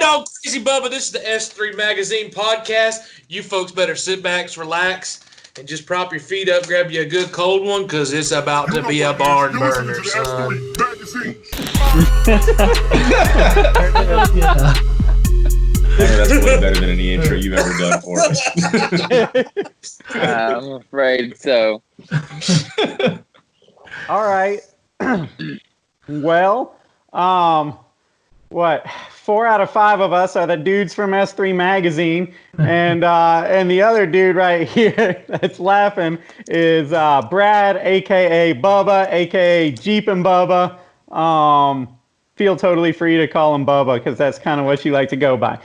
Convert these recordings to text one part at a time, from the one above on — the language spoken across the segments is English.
on, Crazy Bubba. This is the S3 Magazine podcast. You folks better sit back, relax, and just prop your feet up, grab you a good cold one, because it's about to be a barn burner, son. That's way better than any intro you've ever done for us. I'm afraid so. All right. Well, what? 4 out of 5 of us are the dudes from S3 Magazine, and the other dude right here that's laughing is Brad, aka Bubba, aka Jeepin Bubba. Feel totally free to call him Bubba because that's kind of what you like to go by.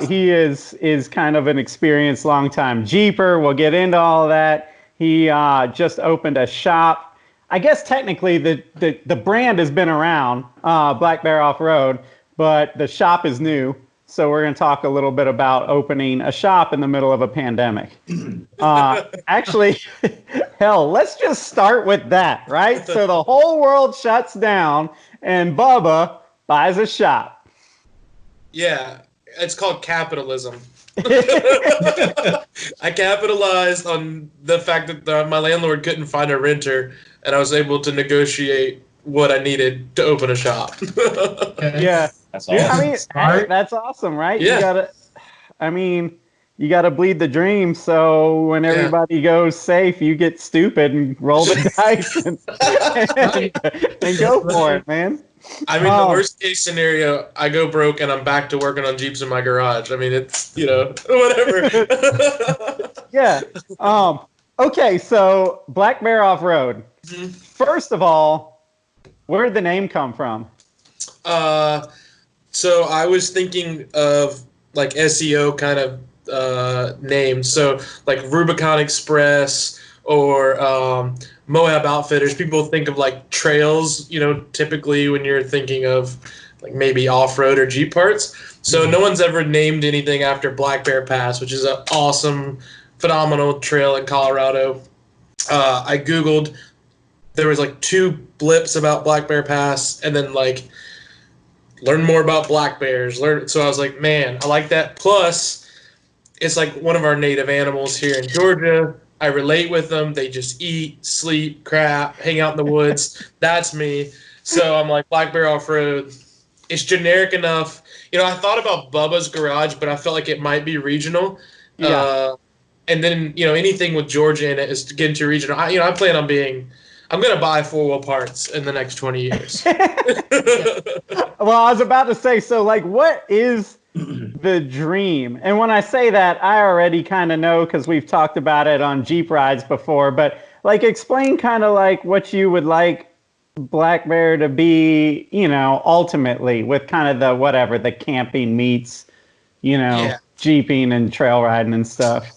He is kind of an experienced longtime Jeeper. We'll get into all of that. He just opened a shop. I guess technically the brand has been around, Blackbear Off-road, but the shop is new. So we're going to talk a little bit about opening a shop in the middle of a pandemic. Actually, hell, let's just start with that, right? So the whole world shuts down and Bubba buys a shop. Yeah, it's called capitalism. I capitalized on the fact that my landlord couldn't find a renter, and I was able to negotiate what I needed to open a shop. Yeah. That's awesome. Yeah, I mean, hey, that's awesome, right? Yeah. You gotta bleed the dream. So when everybody goes safe, you get stupid and roll the dice and go for it, man. I mean, the worst case scenario, I go broke and I'm back to working on Jeeps in my garage. I mean, it's, whatever. Yeah. Okay, so Blackbear Off-road. Mm-hmm. First of all, where did the name come from? So I was thinking of like SEO kind of names. So like Rubicon Express or Moab Outfitters. People think of like trails, typically when you're thinking of like maybe off-road or Jeep parts. So no one's ever named anything after Black Bear Pass, which is an awesome, phenomenal trail in Colorado. I Googled, there was like 2 blips about Black Bear Pass, and then like learn more about black bears. So I was like, man, I like that. Plus, it's like one of our native animals here in Georgia. I relate with them. They just eat, sleep, crap, hang out in the woods. That's me. So I'm like, Blackbear Off-road. It's generic enough. I thought about Bubba's Garage, but I felt like it might be regional. Yeah. And then, anything with Georgia in it is to get into regional. I plan on I'm going to buy 4-wheel parts in the next 20 years. Well, I was about to say, so like, what is the dream? And when I say that, I already kind of know because we've talked about it on Jeep rides before, but like, explain kind of like what you would like Blackbear to be, ultimately with kind of the camping meets, Jeeping and trail riding and stuff.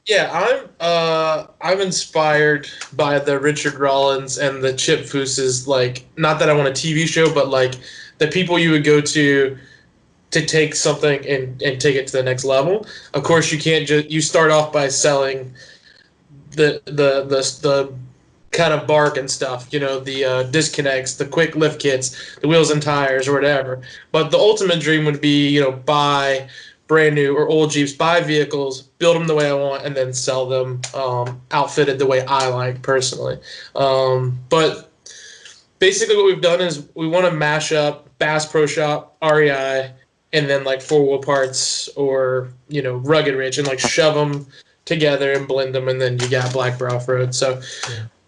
Yeah, I'm inspired by the Richard Rollins and the Chip Foose's, like, not that I want a TV show, but like the people you would go to take something and take it to the next level. Of course, you can't you start off by selling the kind of bark and stuff, the disconnects, the quick lift kits, the wheels and tires or whatever. But the ultimate dream would be, buy brand new or old Jeeps, buy vehicles, build them the way I want, and then sell them outfitted the way I like personally. But basically what we've done is we want to mash up Bass Pro Shop, REI, and then like 4-wheel parts or, Rugged Ridge, and like shove them together and blend them, and then you got Blackbear Off-road. So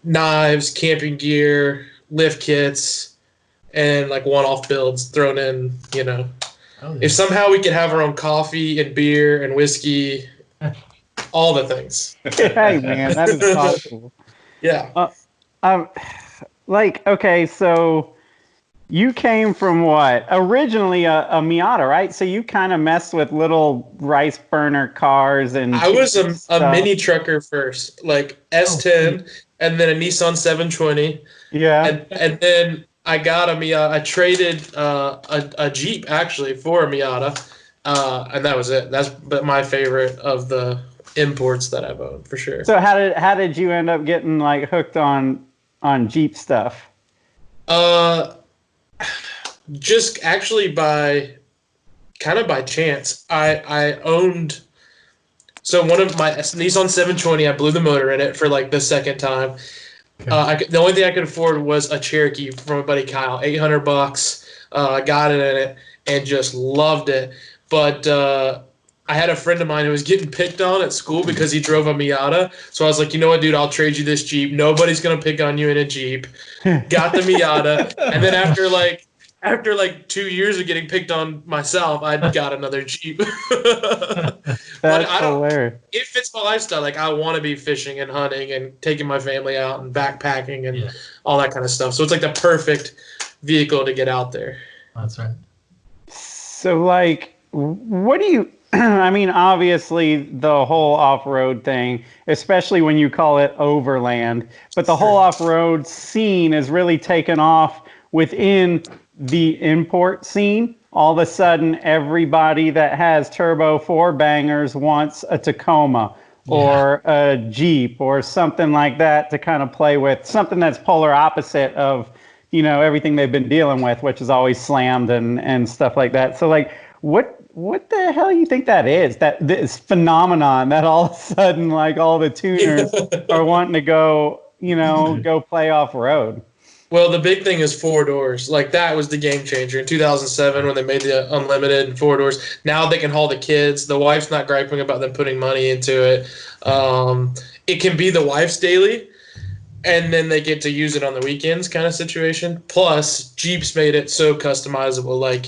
knives, camping gear, lift kits, and like one-off builds thrown in, If somehow we could have our own coffee and beer and whiskey, all the things. Hey, man, that is possible. Yeah. Okay, so you came from what? Originally a Miata, right? So you kind of messed with little rice burner cars and I was a mini trucker first, like S10, and then a Nissan 720. Yeah. And then I got a Miata. I traded a Jeep actually for a Miata, and that was it. That's my favorite of the imports that I've owned for sure. So how did you end up getting like hooked on Jeep stuff? Just actually by kind of by chance. I owned. So one of my Nissan 720, I blew the motor in it for like the second time. Okay. The only thing I could afford was a Cherokee from a buddy Kyle, $800. Got it in it and just loved it. But I had a friend of mine who was getting picked on at school because he drove a Miata. So I was like, you know what, dude, I'll trade you this Jeep. Nobody's gonna pick on you in a Jeep. Got the Miata, and then after like 2 years of getting picked on myself, I got another Jeep. That's hilarious. It fits my lifestyle. Like, I want to be fishing and hunting and taking my family out and backpacking and all that kind of stuff. So it's like the perfect vehicle to get out there. That's right. So, like, what do you? I mean, obviously, the whole off-road thing, especially when you call it overland, but the whole off-road scene is really taken off within the import scene. All of a sudden, everybody that has turbo 4-bangers wants a Tacoma or a Jeep or something like that to kind of play with, something that's polar opposite of, you know, everything they've been dealing with, which is always slammed and stuff like that. So, like, what the hell do you think that is? This phenomenon that all of a sudden, like, all the tuners are wanting to go, you know, go play off-road? Well, the big thing is 4 doors. Like, that was the game changer in 2007 when they made the unlimited and 4 doors. Now they can haul the kids. The wife's not griping about them putting money into it. It can be the wife's daily, and then they get to use it on the weekends kind of situation. Plus, Jeep's made it so customizable. Like,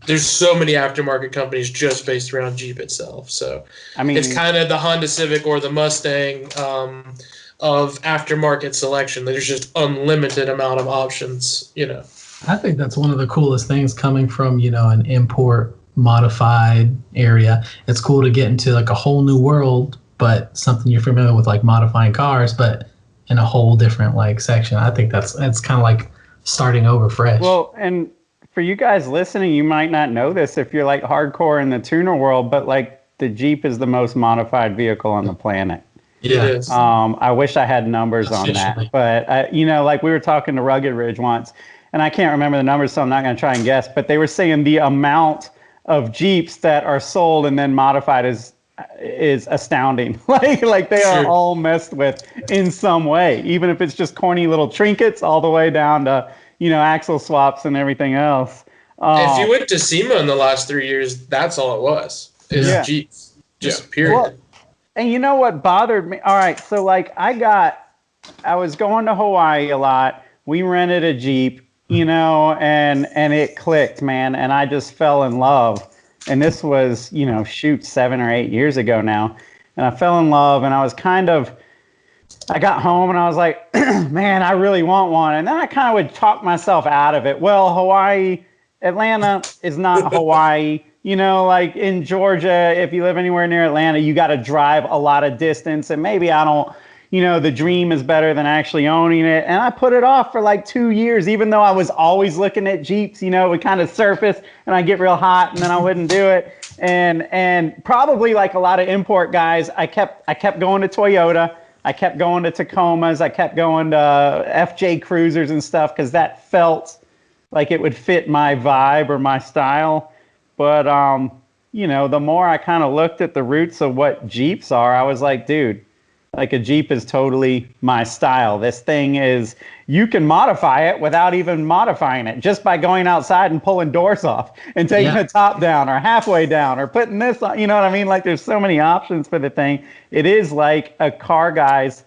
there's so many aftermarket companies just based around Jeep itself. So, I mean, it's kind of the Honda Civic or the Mustang of aftermarket selection. There's just unlimited amount of options, you know. I think that's one of the coolest things coming from, you know, an import modified area. It's cool to get into like a whole new world, but something you're familiar with, like modifying cars, but in a whole different like section. I think that's kind of like starting over fresh. Well, and for you guys listening, you might not know this if you're like hardcore in the tuner world, but like the Jeep is the most modified vehicle on the planet. Yeah. It is. I wish I had numbers on that, but you know, like we were talking to Rugged Ridge once, and I can't remember the numbers, so I'm not going to try and guess. But they were saying the amount of Jeeps that are sold and then modified is astounding. like they are all messed with in some way, even if it's just corny little trinkets, all the way down to, you know, axle swaps and everything else. If you went to SEMA in the last 3 years, that's all it was. Is Jeeps, just period. Well, and you know what bothered me? All right, so like I was going to Hawaii a lot. We rented a Jeep, you know, and it clicked, man. And I just fell in love. And this was, you know, 7 or 8 years ago now. And I fell in love, and I got home and I was like, man, I really want one. And then I kind of would talk myself out of it. Well, Atlanta is not Hawaii. You know, like in Georgia, if you live anywhere near Atlanta, you got to drive a lot of distance. And maybe I don't, you know, the dream is better than actually owning it. And I put it off for like 2 years, even though I was always looking at Jeeps. You know, it would kind of surface and I get real hot and then I wouldn't do it. And probably like a lot of import guys, I kept going to Toyota. I kept going to Tacomas. I kept going to FJ Cruisers and stuff because that felt like it would fit my vibe or my style. But, you know, the more I kind of looked at the roots of what Jeeps are, I was like, dude, like a Jeep is totally my style. This thing is, you can modify it without even modifying it, just by going outside and pulling doors off and taking the top down or halfway down or putting this on. You know what I mean? Like, there's so many options for the thing. It is like a car guy's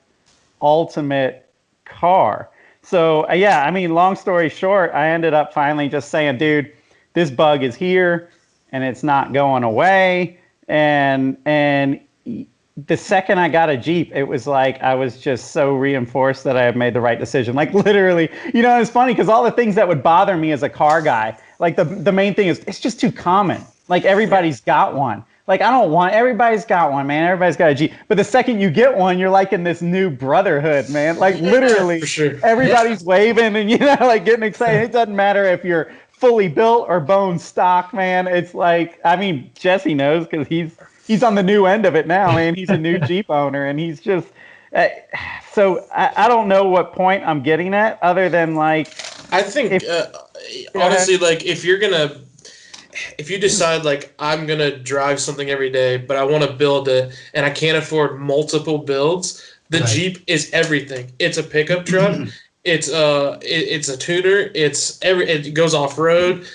ultimate car. So, yeah, I mean, long story short, I ended up finally just saying, dude, this bug is here and it's not going away. And the second I got a Jeep, it was like I was just so reinforced that I had made the right decision. Like, literally, you know, it's funny because all the things that would bother me as a car guy, like the main thing is it's just too common. Like, everybody's got one. Like, everybody's got one, man. Everybody's got a Jeep. But the second you get one, you're like in this new brotherhood, man. Like, literally, For sure. Everybody's waving and, you know, like getting excited. It doesn't matter if you're fully built or bone stock, man. It's like, I mean, Jesse knows because he's on the new end of it now, man. He's a new Jeep owner, and he's just so I don't know what point I'm getting at other than like I think honestly, like if you're gonna if you decide like I'm gonna drive something every day, but I want to build it and I can't afford multiple builds, the Right. Jeep is everything. It's a pickup truck. It's a tuner. It goes off road.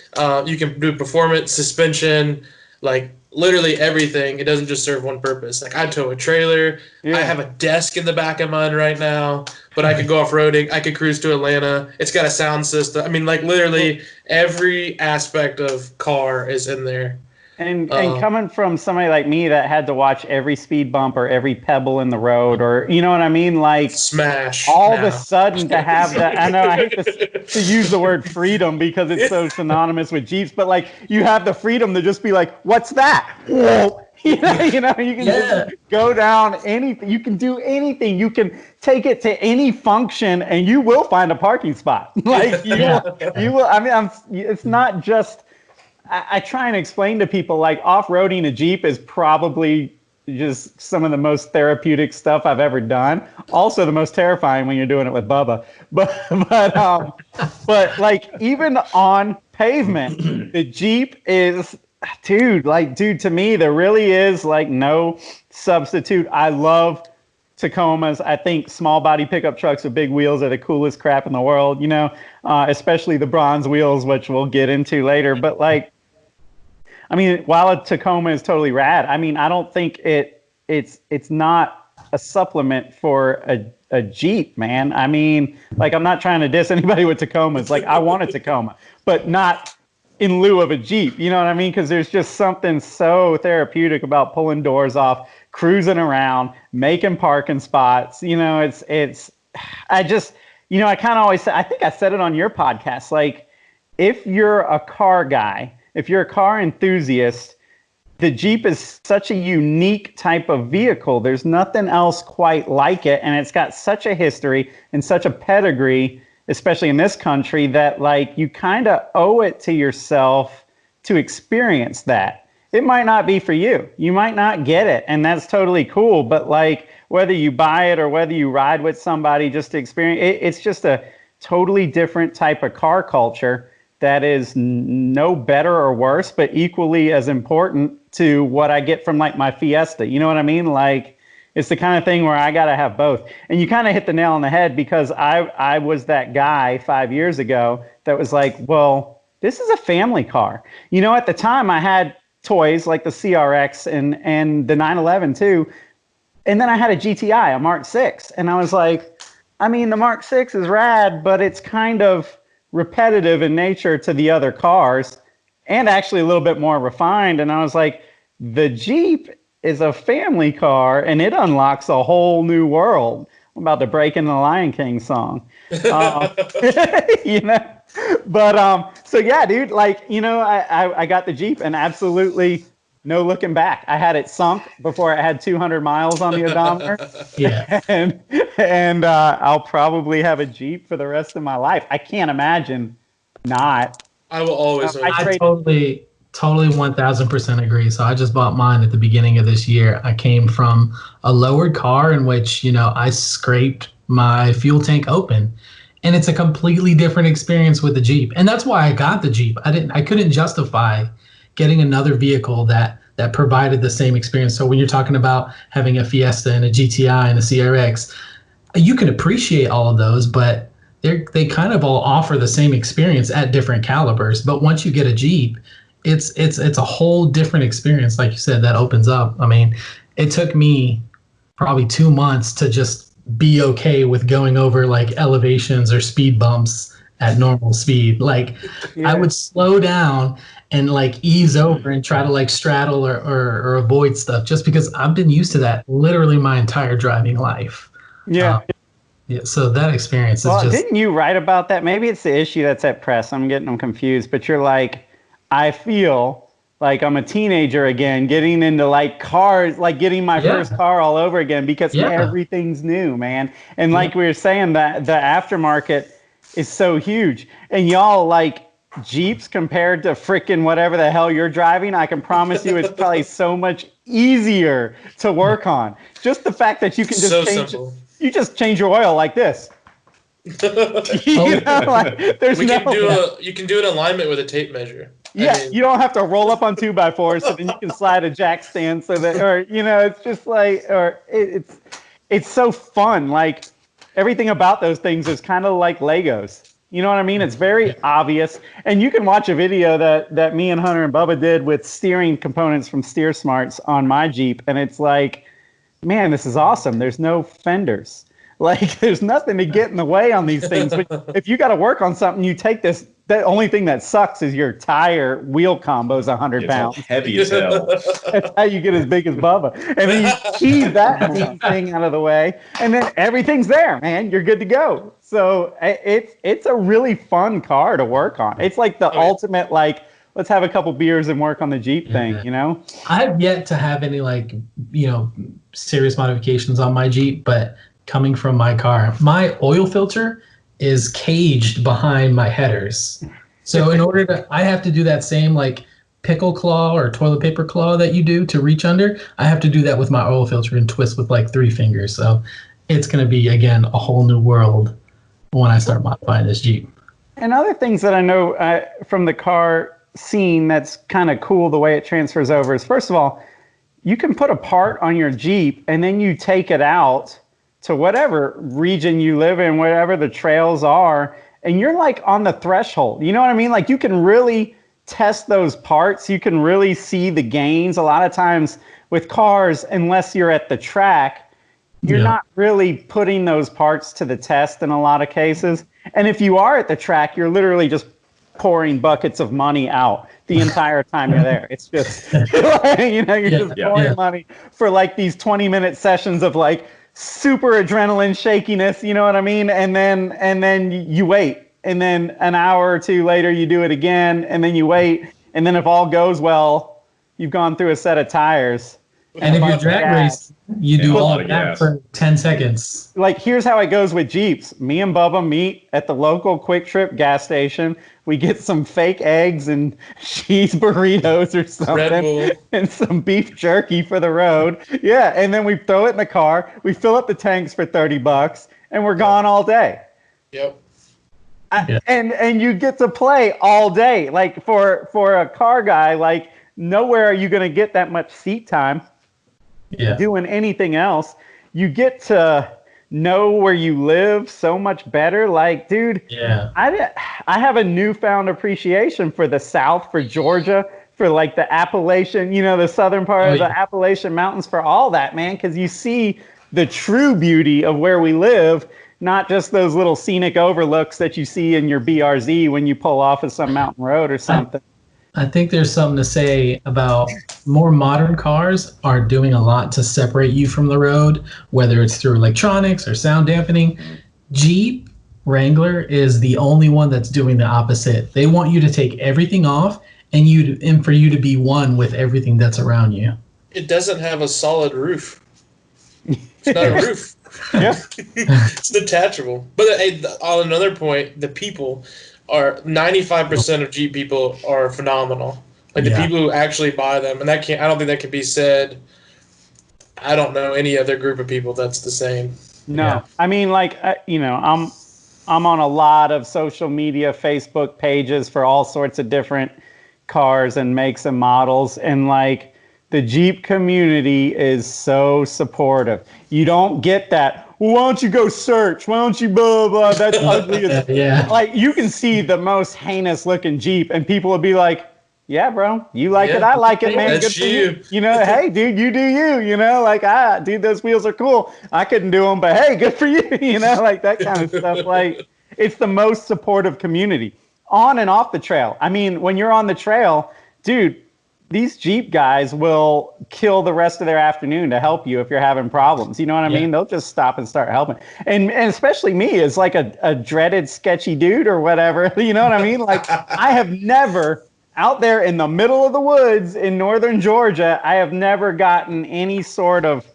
You can do performance, suspension, like literally everything. It doesn't just serve one purpose. Like I tow a trailer. Yeah. I have a desk in the back of mine right now, but I could go off roading. I could cruise to Atlanta. It's got a sound system. I mean, like literally every aspect of car is in there. And coming from somebody like me that had to watch every speed bump or every pebble in the road, or you know what I mean, like Smash. all now. of a sudden to have that. I know I hate to use the word freedom because it's so synonymous with Jeeps, but like you have the freedom to just be like, "What's that?" Whoa. You know, you can just go down anything. You can do anything. You can take it to any function, and you will find a parking spot. Like you will. I mean, it's not just. I try and explain to people like off-roading a Jeep is probably just some of the most therapeutic stuff I've ever done. Also the most terrifying when you're doing it with Bubba. But like even on pavement, the Jeep is, dude, to me, there really is like no substitute. I love Tacomas. I think small body pickup trucks with big wheels are the coolest crap in the world, you know, especially the bronze wheels, which we'll get into later. But like, I mean, while a Tacoma is totally rad, I mean, I don't think it's not a supplement for a Jeep, man. I mean, like, I'm not trying to diss anybody with Tacomas. Like, I want a Tacoma, but not in lieu of a Jeep. You know what I mean? Because there's just something so therapeutic about pulling doors off, cruising around, making parking spots. You know, I kind of always say, I think I said it on your podcast, like, if you're a car guy, if you're a car enthusiast, the Jeep is such a unique type of vehicle. There's nothing else quite like it. And it's got such a history and such a pedigree, especially in this country, that like you kind of owe it to yourself to experience that. It might not be for you. You might not get it. And that's totally cool. But like whether you buy it or whether you ride with somebody just to experience it, it's just a totally different type of car culture that is no better or worse, but equally as important to what I get from like my Fiesta. You know what I mean? Like it's the kind of thing where I got to have both. And you kind of hit the nail on the head because I was that guy 5 years ago that was like, well, this is a family car. You know, at the time I had toys like the CRX and the 911 too. And then I had a GTI, a Mark 6. And I was like, I mean, the Mark 6 is rad, but it's kind of repetitive in nature to the other cars and actually a little bit more refined. And I was like, the Jeep is a family car and it unlocks a whole new world. I'm about to break into the Lion King song. You know, but so yeah, dude, like, you know, I got the Jeep and absolutely no looking back. I had it sunk before it had 200 miles on the odometer. Yeah. And I'll probably have a Jeep for the rest of my life. I can't imagine not. I will always. I totally 1000% agree. So I just bought mine at the beginning of this year. I came from a lowered car in which, you know, I scraped my fuel tank open. And it's a completely different experience with the Jeep. And that's why I got the Jeep. I couldn't justify getting another vehicle that provided the same experience. So when you're talking about having a Fiesta and a GTI and a CRX, you can appreciate all of those, but they kind of all offer the same experience at different calibers. But once you get a Jeep, it's a whole different experience. Like you said, that opens up. I mean, it took me probably 2 months to just be okay with going over like elevations or speed bumps at normal speed. Like I would slow down and like ease over and try to like straddle or avoid stuff just because I've been used to that literally my entire driving life. Yeah. So that experience is just... Didn't you write about that? Maybe it's the issue that's at press. I'm getting them confused, but you're like, I feel like I'm a teenager again, getting into like cars, like getting my first car all over again because everything's new, man. And like we were saying, that the aftermarket is so huge. And y'all like Jeeps compared to frickin' whatever the hell you're driving, I can promise you it's probably so much easier to work on. Just the fact that you can just change your oil like this. You know, like, you can do an alignment with a tape measure. Yeah, I mean, you don't have to roll up on 2x4s, so then you can slide a jack stand so that, or it's just like, or it's so fun. Like everything about those things is kind of like Legos. You know what I mean? It's very obvious, and you can watch a video that me and Hunter and Bubba did with steering components from Steer Smarts on my Jeep, and it's like, man, this is awesome. There's no fenders. Like, there's nothing to get in the way on these things. But if you got to work on something, you take this. The only thing that sucks is your tire wheel combo is 100 It's all pounds. heavy as hell. That's how you get as big as Bubba. And then you heave that thing out of the way, and then everything's there, man. You're good to go. So it's a really fun car to work on. It's like the ultimate, like, let's have a couple beers and work on the Jeep thing, you know? I've yet to have any, like, serious modifications on my Jeep, but coming from my car, my oil filter is caged behind my headers. So in order to, I have to do that same like pickle claw or toilet paper claw that you do to reach under. I have to do that with my oil filter and twist with like 3 fingers. So it's going to be, again, a whole new world when I start modifying this Jeep. And other things that I know from the car scene that's kind of cool the way it transfers over is, first of all, you can put a part on your Jeep and then you take it out to whatever region you live in, wherever the trails are, and you're like on the threshold. You know what I mean? Like you can really test those parts. You can really see the gains. A lot of times with cars, unless you're at the track, you're not really putting those parts to the test in a lot of cases. And if you are at the track, you're literally just pouring buckets of money out the entire time you're there. It's just, you're just pouring money for like these 20-minute sessions of like super adrenaline shakiness, you know what I mean? And then you wait. And then an hour or two later, you do it again. And then you wait. And then if all goes well, you've gone through a set of tires. And if you're drag race, you do all of that for 10 seconds. Like, here's how it goes with Jeeps. Me and Bubba meet at the local Quick Trip gas station. We get some fake eggs and cheese burritos or something and some beef jerky for the road. Yeah, and then we throw it in the car. We fill up the tanks for $30 and we're gone all day. Yep. And you get to play all day. Like for a car guy, like nowhere are you going to get that much seat time doing anything else. You get to know where you live so much better. Like, dude, I have a newfound appreciation for the South, for Georgia, for like the Appalachian, the southern part of the Appalachian Mountains, for all that, man, because you see the true beauty of where we live, not just those little scenic overlooks that you see in your BRZ when you pull off of some mountain road or something. I think there's something to say about more modern cars are doing a lot to separate you from the road, whether it's through electronics or sound dampening. Jeep Wrangler is the only one that's doing the opposite. They want you to take everything off and for you to be one with everything that's around you. It doesn't have a solid roof. It's not a roof. It's detachable. But on another point, the people are 95% of Jeep people are phenomenal. Like the people who actually buy them, and I don't think that can be said. I don't know any other group of people that's the same. No, I mean, like I'm on a lot of social media, Facebook pages for all sorts of different cars and makes and models, and like the Jeep community is so supportive. You don't get that. Well, why don't you go search? Why don't you blah, blah, that's ugly. Like, you can see the most heinous looking Jeep, and people will be like, yeah, bro, you like it, I like it, man. That's good for you. Hey, dude, you do you, like, dude, those wheels are cool. I couldn't do them, but hey, good for you, like that kind of stuff. Like, it's the most supportive community on and off the trail. I mean, when you're on the trail, dude, these Jeep guys will kill the rest of their afternoon to help you if you're having problems. You know what I mean? They'll just stop and start helping. And especially me as like a dreaded sketchy dude or whatever. You know what I mean? Like, I have never, out there in the middle of the woods in northern Georgia, I have never gotten any sort of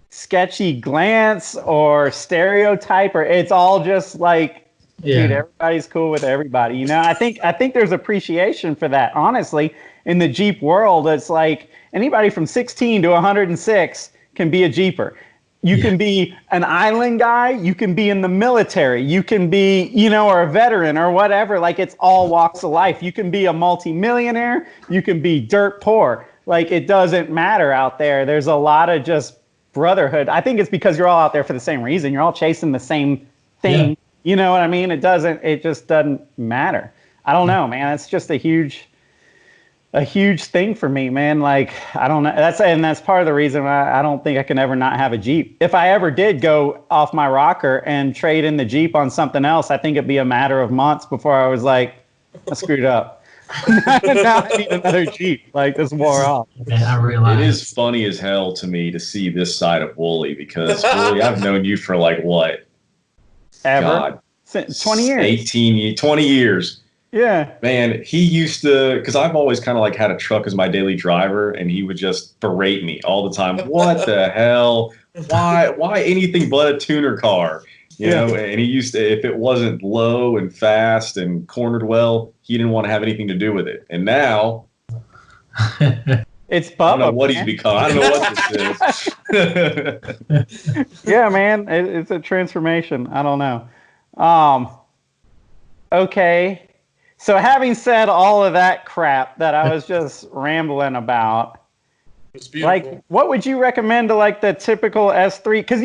sketchy glance or stereotype, or it's all just like, dude, everybody's cool with everybody. I think there's appreciation for that, honestly. In the Jeep world, it's like anybody from 16 to 106 can be a Jeeper. You can be an island guy. You can be in the military. You can be, or a veteran or whatever. Like, it's all walks of life. You can be a multimillionaire. You can be dirt poor. Like, it doesn't matter out there. There's a lot of just brotherhood. I think it's because you're all out there for the same reason. You're all chasing the same thing. Yeah. You know what I mean? It just doesn't matter. I don't know, man. It's just a huge thing for me, man. Like, I don't know. That's part of the reason why I don't think I can ever not have a Jeep. If I ever did go off my rocker and trade in the Jeep on something else, I think it'd be a matter of months before I was like, I screwed up. Now I need another Jeep. Like, this wore off. Man, I realize it is funny as hell to me to see this side of Wooly, because Wooly, I've known you for like what? Ever? God, since 20 years. 20 years. Yeah. Man, he used to, because I've always kind of like had a truck as my daily driver, and he would just berate me all the time. What the hell? Why anything but a tuner car? You know, and he used to, if it wasn't low and fast and cornered well, he didn't want to have anything to do with it. And now, it's Bubba. I don't know what he's become. I don't know what this is. Yeah, man, it's a transformation. I don't know. Okay. So having said all of that crap that I was just rambling about, it's beautiful. Like, what would you recommend to like the typical S3? Because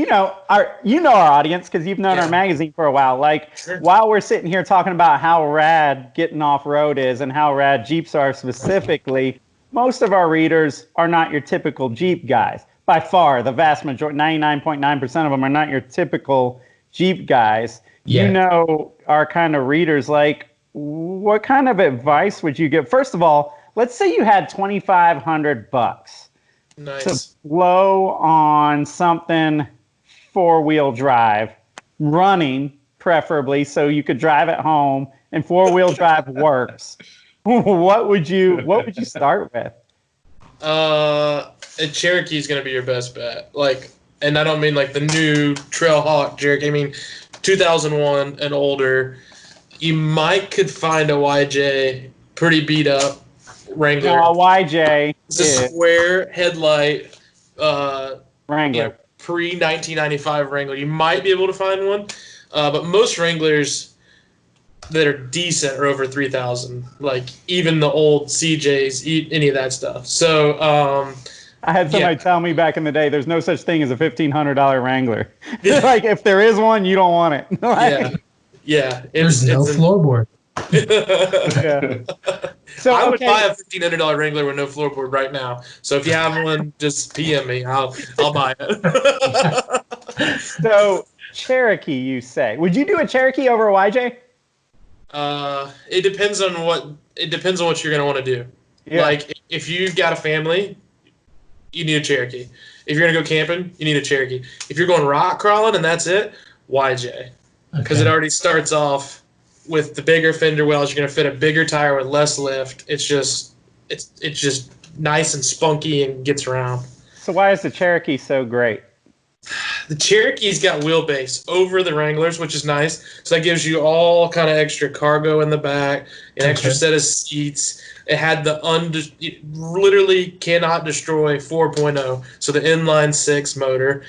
our audience, because you've known our magazine for a while. Like, while we're sitting here talking about how rad getting off-road is and how rad Jeeps are specifically, most of our readers are not your typical Jeep guys. By far, the vast majority, 99.9% of them are not your typical Jeep guys. Yeah. Our kind of readers, like, what kind of advice would you give? First of all, let's say you had $2,500 to blow on something 4-wheel drive, running preferably, so you could drive it home and 4-wheel drive works. What would you start with? A Cherokee is going to be your best bet. Like, and I don't mean like the new Trailhawk Cherokee. I mean 2001 and older. You could find a YJ pretty beat up Wrangler. YJ. It's a square headlight Wrangler. Pre-1995 Wrangler. You might be able to find one, but most Wranglers that are decent are over 3,000. Like even the old CJs, any of that stuff. So I had somebody tell me back in the day, there's no such thing as a $1,500 Wrangler. It's like, if there is one, you don't want it. Like, yeah. There's no floorboard. So I would buy a $1,500 Wrangler with no floorboard right now. So if you have one, just PM me. I'll buy it. So Cherokee, you say? Would you do a Cherokee over a YJ? It depends on what you're gonna want to do. Yeah. Like if you've got a family, you need a Cherokee. If you're gonna go camping, you need a Cherokee. If you're going rock crawling and that's it, YJ. Because it already starts off with the bigger fender wells. You're going to fit a bigger tire with less lift. It's just nice and spunky and gets around. So why is the Cherokee so great? The Cherokee's got wheelbase over the Wranglers, which is nice. So that gives you all kind of extra cargo in the back, an extra set of seats. It had it literally cannot destroy 4.0, so the inline 6 motor.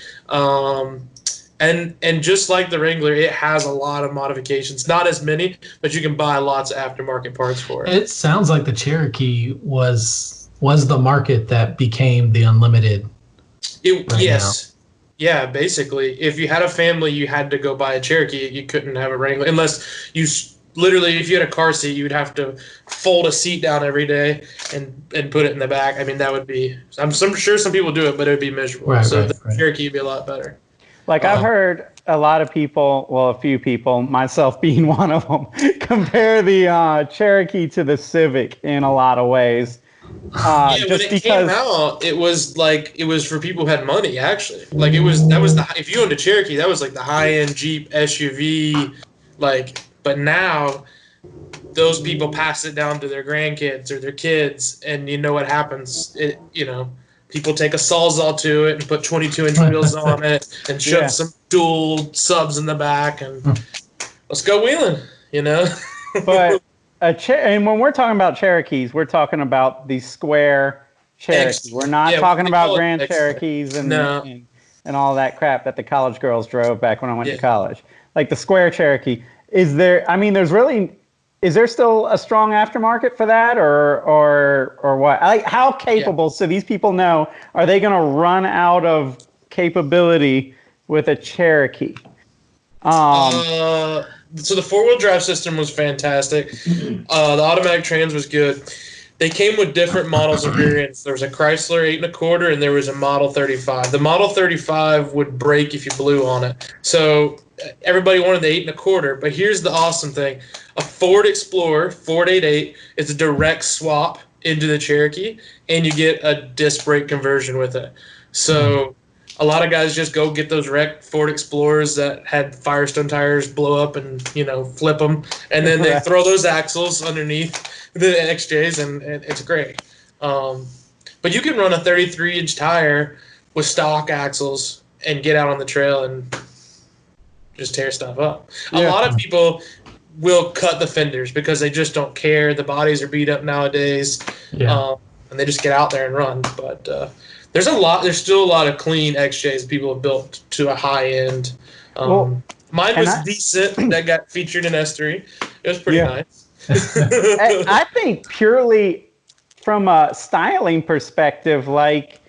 And just like the Wrangler, it has a lot of modifications. Not as many, but you can buy lots of aftermarket parts for it. It sounds like the Cherokee was the market that became the Unlimited. Yes. Yeah, basically. If you had a family, you had to go buy a Cherokee. You couldn't have a Wrangler. Unless you literally, if you had a car seat, you would have to fold a seat down every day and put it in the back. I mean, that would be, I'm sure some people do it, but it would be miserable. The Cherokee would be a lot better. Like, I've heard a lot of people, well, a few people, myself being one of them, compare the Cherokee to the Civic in a lot of ways. When it came out, it was for people who had money, actually. Like, if you owned a Cherokee, that was like the high-end Jeep SUV, but now those people pass it down to their grandkids or their kids, and you know what happens. People take a Sawzall to it and put 22-inch wheels on it and shove some dual subs in the back and let's go wheeling, But and when we're talking about Cherokees, we're talking about the square Cherokee. We're not talking about Grand Cherokees and and all that crap that the college girls drove back when I went to college. Like the square Cherokee. Is there still a strong aftermarket for that, or what? Like, how capable, so these people know, are they going to run out of capability with a Cherokee? So the four-wheel drive system was fantastic. The automatic trans was good. They came with different models and variants. There was a Chrysler 8 1/4, and there was a Model 35. The Model 35 would break if you blew on it. So everybody wanted the 8 1/4. But here's the awesome thing: a Ford Explorer 488 is a direct swap into the Cherokee, and you get a disc brake conversion with it. So a lot of guys just go get those wrecked Ford Explorers that had Firestone tires blow up and, flip them. And then they throw those axles underneath the XJs, and it's great. But you can run a 33-inch tire with stock axles and get out on the trail and just tear stuff up. A lot of people will cut the fenders because they just don't care. The bodies are beat up nowadays, and they just get out there and run. But there's still a lot of clean XJs people have built to a high end. Mine was decent. That got featured in S3. It was pretty nice. I think purely from a styling perspective, like,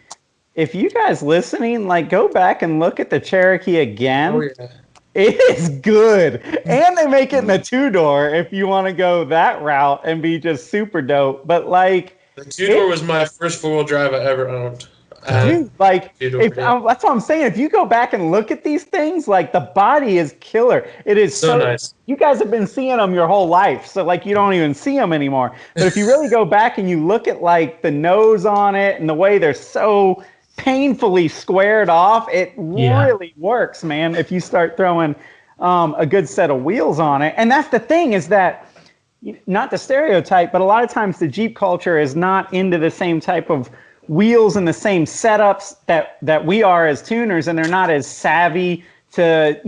if you guys listening, like, go back and look at the Cherokee again. Oh, yeah. It is good. And they make it in a 2-door if you want to go that route and be just super dope. But, like, the 2-door was my first 4-wheel drive I ever owned. Dude, like, that's what I'm saying. If you go back and look at these things, like, the body is killer. It is so nice. You guys have been seeing them your whole life, so, like, you don't even see them anymore. But if you really go back and you look at, like, the nose on it and the way they're so painfully squared off, it really works, man, if you start throwing a good set of wheels on it. And that's the thing, is that, not the stereotype, but a lot of times the Jeep culture is not into the same type of wheels and the same setups that we are as tuners, and they're not as savvy to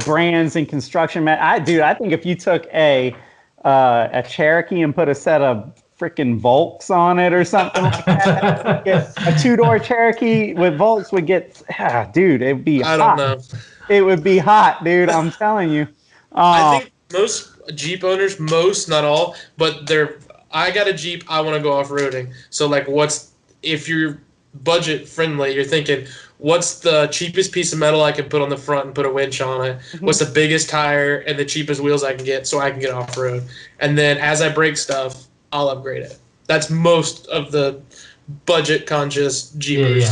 brands and construction. I think if you took a Cherokee and put a set of freaking Volks on it or something like that, a 2-door Cherokee with Volks would get it'd be hot. I don't know. It would be hot, dude. I'm telling you. I think most Jeep owners, not all, but I got a Jeep, I want to go off-roading. So, like, if you're budget friendly, you're thinking, what's the cheapest piece of metal I can put on the front and put a winch on it? What's the biggest tire and the cheapest wheels I can get so I can get off-road? And then as I break stuff, I'll upgrade it. That's most of the budget-conscious Jeepers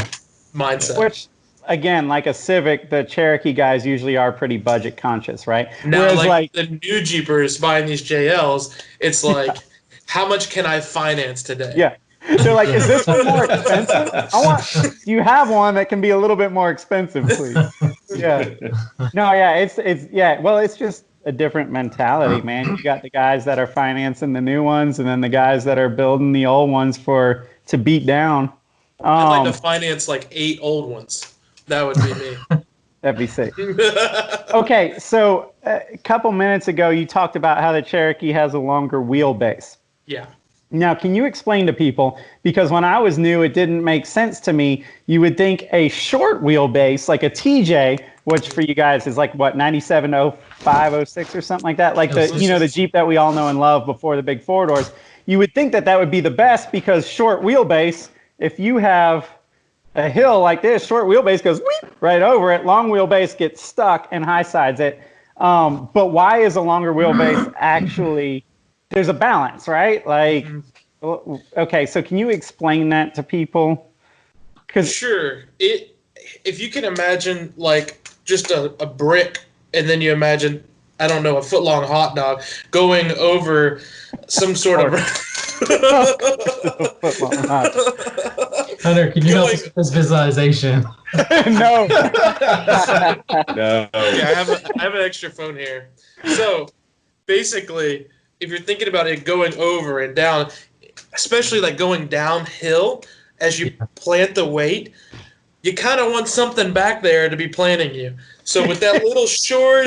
mindset. Which, again, like a Civic, the Cherokee guys usually are pretty budget-conscious, right? Now, whereas, like the new Jeepers buying these JLs, it's like, how much can I finance today? Yeah. They're like, is this one more expensive? You have one that can be a little bit more expensive, please. Yeah. No, it's just a different mentality, man. You got the guys that are financing the new ones, and then the guys that are building the old ones to beat down. I'd like to finance like 8 old ones. That would be me. That'd be sick. Okay, so a couple minutes ago, you talked about how the Cherokee has a longer wheelbase. Yeah. Now, can you explain to people, because when I was new, it didn't make sense to me. You would think a short wheelbase, like a TJ, which for you guys is like, what, 97, 05, 06 or something like that? Like the Jeep that we all know and love before the big 4-doors. You would think that would be the best, because short wheelbase, if you have a hill like this, short wheelbase goes whoop, right over it. Long wheelbase gets stuck and high sides it. But why is a longer wheelbase actually... There's a balance, right? Like, okay, so can you explain that to people? Sure. If you can imagine, like, just a brick, and then you imagine, I don't know, a foot-long hot dog going over some sort of... Hunter, can you help us with this visualization? No. No. Yeah, I have an extra phone here. So, basically... if you're thinking about it going over and down, especially like going downhill, as you plant the weight, you kind of want something back there to be planting you. So with that little short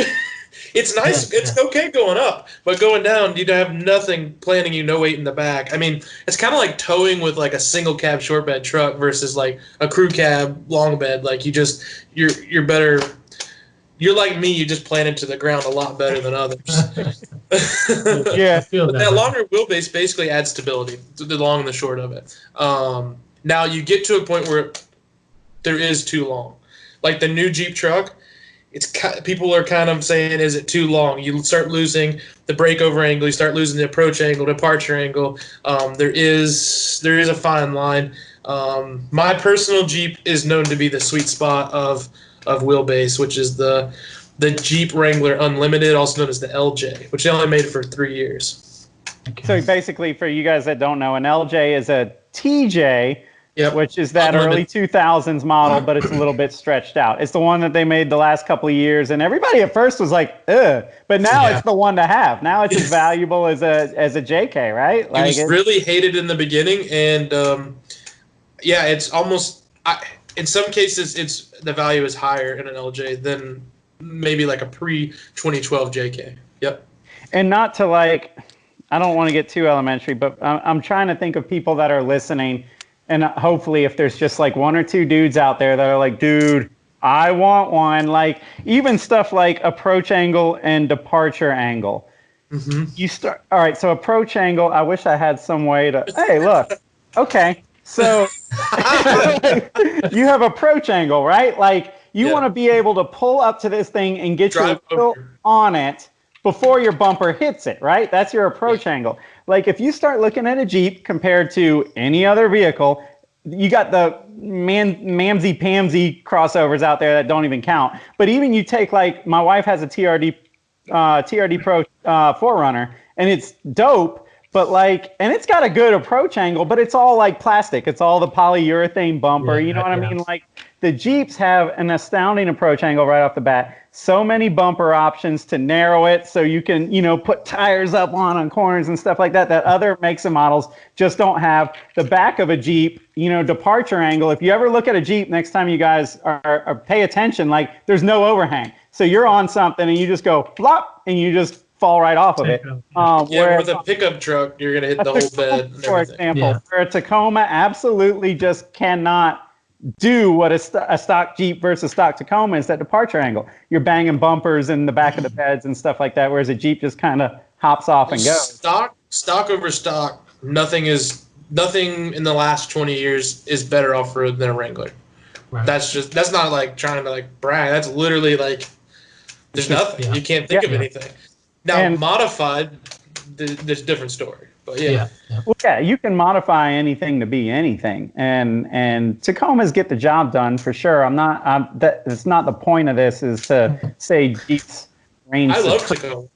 It's nice. Yeah, It's okay going up, but going down, you have nothing planning you, no weight in the back. I mean, it's kind of like towing with like a single cab short bed truck versus like a crew cab long bed. Like you're better. You're like me. You just plan it to the ground a lot better than others. Yeah. I feel But that longer wheelbase basically adds stability. The long and the short of it. Now you get to a point where there is too long. Like the new Jeep truck. People are kind of saying, is it too long? You start losing the breakover angle. You start losing the approach angle, departure angle. There is a fine line. My personal Jeep is known to be the sweet spot of wheelbase, which is the Jeep Wrangler Unlimited, also known as the LJ, which they only made it for 3 years. Okay. So basically, for you guys that don't know, an LJ is a TJ. Yep. Which is that early 2000s model, but it's a little bit stretched out. It's the one that they made the last couple of years, and everybody at first was like, ugh. But now it's the one to have. Now it's as valuable as a JK, right? Like, it was really hated in the beginning, and it's almost in some cases the value is higher in an LJ than maybe like a pre-2012 JK. Yep. And not to I don't want to get too elementary, but I'm trying to think of people that are listening. And hopefully if there's just like one or two dudes out there that are like, dude, I want one. Like even stuff like approach angle and departure angle. Mm-hmm. All right, so approach angle, I wish I had some way to, hey, look, okay. So you have approach angle, right? Like you want to be able to pull up to this thing and get your wheel on it before your bumper hits it, right? That's your approach angle. Like if you start looking at a Jeep compared to any other vehicle, you got the mamsy-pamsy crossovers out there that don't even count. But even you take like, my wife has a TRD Pro 4Runner, and it's dope, but and it's got a good approach angle, but it's all like plastic. It's all the polyurethane bumper. You know what I mean? Like the Jeeps have an astounding approach angle right off the bat. So many bumper options to narrow it so you can, put tires up on corners and stuff like that other makes and models just don't have. The back of a Jeep, departure angle. If you ever look at a Jeep next time you guys are pay attention, like there's no overhang. So you're on something and you just go flop and you just fall right off of it. With a pickup truck, you're going to hit the whole bed. For example, where a Tacoma absolutely just cannot do what a stock Jeep versus stock Tacoma is, that departure angle. You're banging bumpers in the back of the beds and stuff like that, whereas a Jeep just kind of hops off and goes. Stock over stock, nothing in the last 20 years is better off-road than a Wrangler. Right. That's not like trying to brag. That's literally there's nothing. You can't think of anything. Now, modified, there's a different story. But Well, you can modify anything to be anything, and Tacomas get the job done for sure. That's not the point of this. Is to say Jeeps reign supreme. I love Tacomas.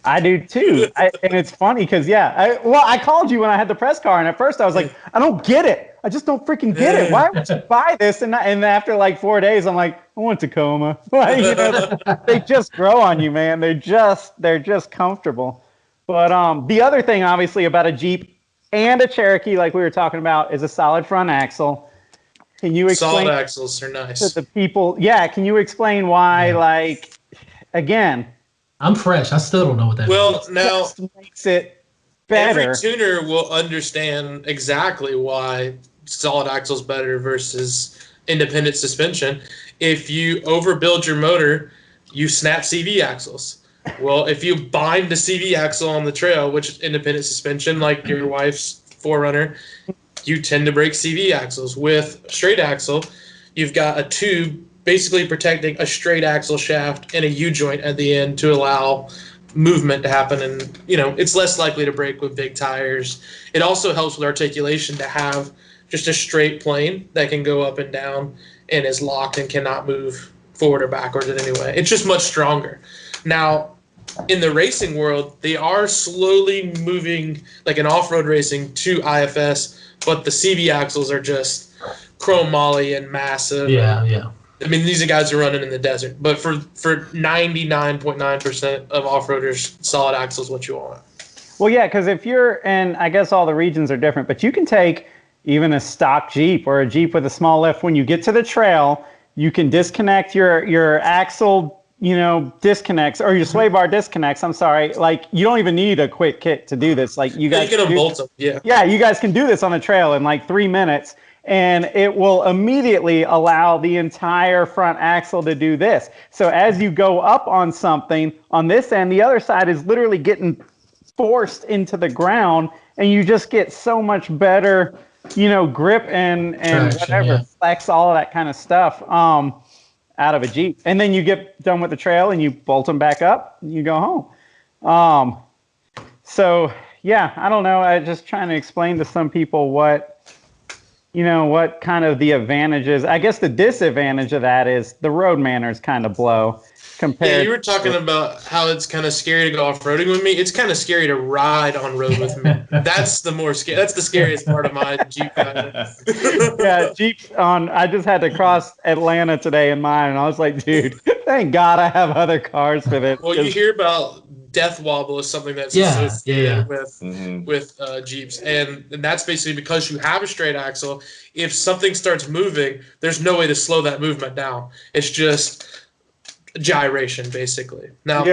I do too, and it's funny because I called you when I had the press car, and at first I was like, I don't get it. I just don't freaking get it. Why would you buy this? And after 4 days, I'm like, I want Tacoma. They just grow on you, man. They're just comfortable. But the other thing, obviously, about a Jeep and a Cherokee, like we were talking about, is a solid front axle. Can you explain? Solid axles are nice. To the people, can you explain why? Again, I'm fresh. I still don't know what that means. Well, now makes it better. Every tuner will understand exactly why solid axle is better versus independent suspension. If you overbuild your motor, you snap CV axles. Well, if you bind the CV axle on the trail, which is independent suspension, like your wife's 4Runner, you tend to break CV axles. With straight axle, you've got a tube basically protecting a straight axle shaft and a U-joint at the end to allow movement to happen, and it's less likely to break with big tires. It also helps with articulation to have just a straight plane that can go up and down and is locked and cannot move forward or backwards in any way. It's just much stronger. Now, in the racing world, they are slowly moving, like in off-road racing, to IFS, but the CV axles are just chrome moly and massive. Yeah. I mean, these are guys who are running in the desert. But for 99.9% of off-roaders, solid axle is what you want. Well, yeah, because if you're, and I guess all the regions are different, but you can take even a stock Jeep or a Jeep with a small lift. When you get to the trail, you can disconnect your axle disconnects or your sway bar disconnects, I'm sorry, like you don't even need a quick kick to do this. Like you guys can unbolt them. Yeah. Yeah, you guys can do this on a trail in like 3 minutes, and it will immediately allow the entire front axle to do this. So as you go up on something on this end, the other side is literally getting forced into the ground, and you just get so much better, grip and Traction, whatever, flex, all of that kind of stuff out of a Jeep. And then you get done with the trail and you bolt them back up and you go home. So yeah, I don't know. I just trying to explain to some people what kind of the advantages. I guess the disadvantage of that is the road manners kind of blow. Yeah, you were talking about how it's kind of scary to go off-roading with me. It's kind of scary to ride on road with me. That's the more scary. That's the scariest part of my Jeep. Yeah, Jeep I just had to cross Atlanta today in mine, and I was like, dude, thank God I have other cars for this. Well, you hear about death wobble is something that's associated with Jeeps, and that's basically because you have a straight axle. If something starts moving, there's no way to slow that movement down. It's just gyration, basically. Now,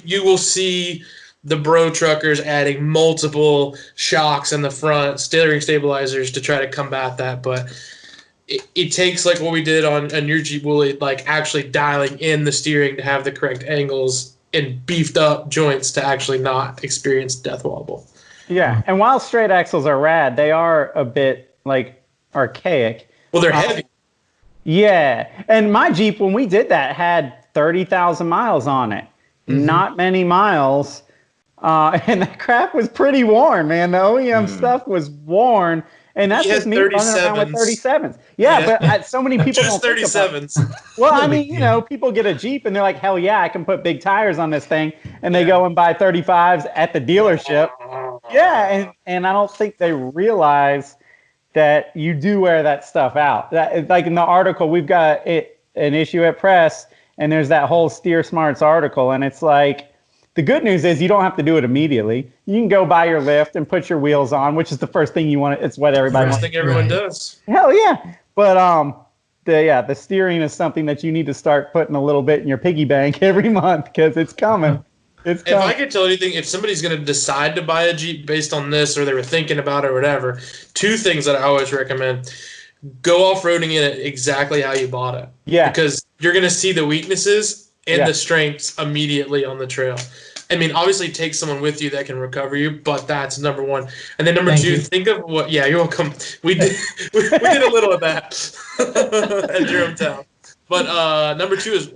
you will see the bro truckers adding multiple shocks in the front, steering stabilizers to try to combat that, but it takes like what we did on your Jeep Wooly, like actually dialing in the steering to have the correct angles and beefed up joints to actually not experience death wobble. Yeah, and while straight axles are rad, they are a bit like archaic. Well, they're heavy. Yeah, and my Jeep, when we did that, had 30,000 miles on it. Not many miles. And that crap was pretty worn, man. The OEM stuff was worn. And that's just me running around with 37s. Yeah, but so many people just don't 37s. Well, I mean, people get a Jeep and they're like, hell yeah, I can put big tires on this thing. And they go and buy 35s at the dealership. Yeah, and I don't think they realize that you do wear that stuff out. Like in the article, we've got an issue at Press, and there's that whole Steer Smarts article, and it's like, the good news is you don't have to do it immediately. You can go buy your lift and put your wheels on, which is the first thing you want. It's what everybody wants. First thing everyone does. Hell yeah. But the steering is something that you need to start putting a little bit in your piggy bank every month, because it's coming. It's coming. If I could tell anything, if somebody's going to decide to buy a Jeep based on this, or they were thinking about it or whatever, 2 things that I always recommend. Go off-roading in it exactly how you bought it. Yeah. Because you're going to see the weaknesses and the strengths immediately on the trail. I mean, obviously take someone with you that can recover you, but that's number 1. And then number 2, think of what. Yeah, you're welcome. We did we did a little of that at your hometown. But number 2 is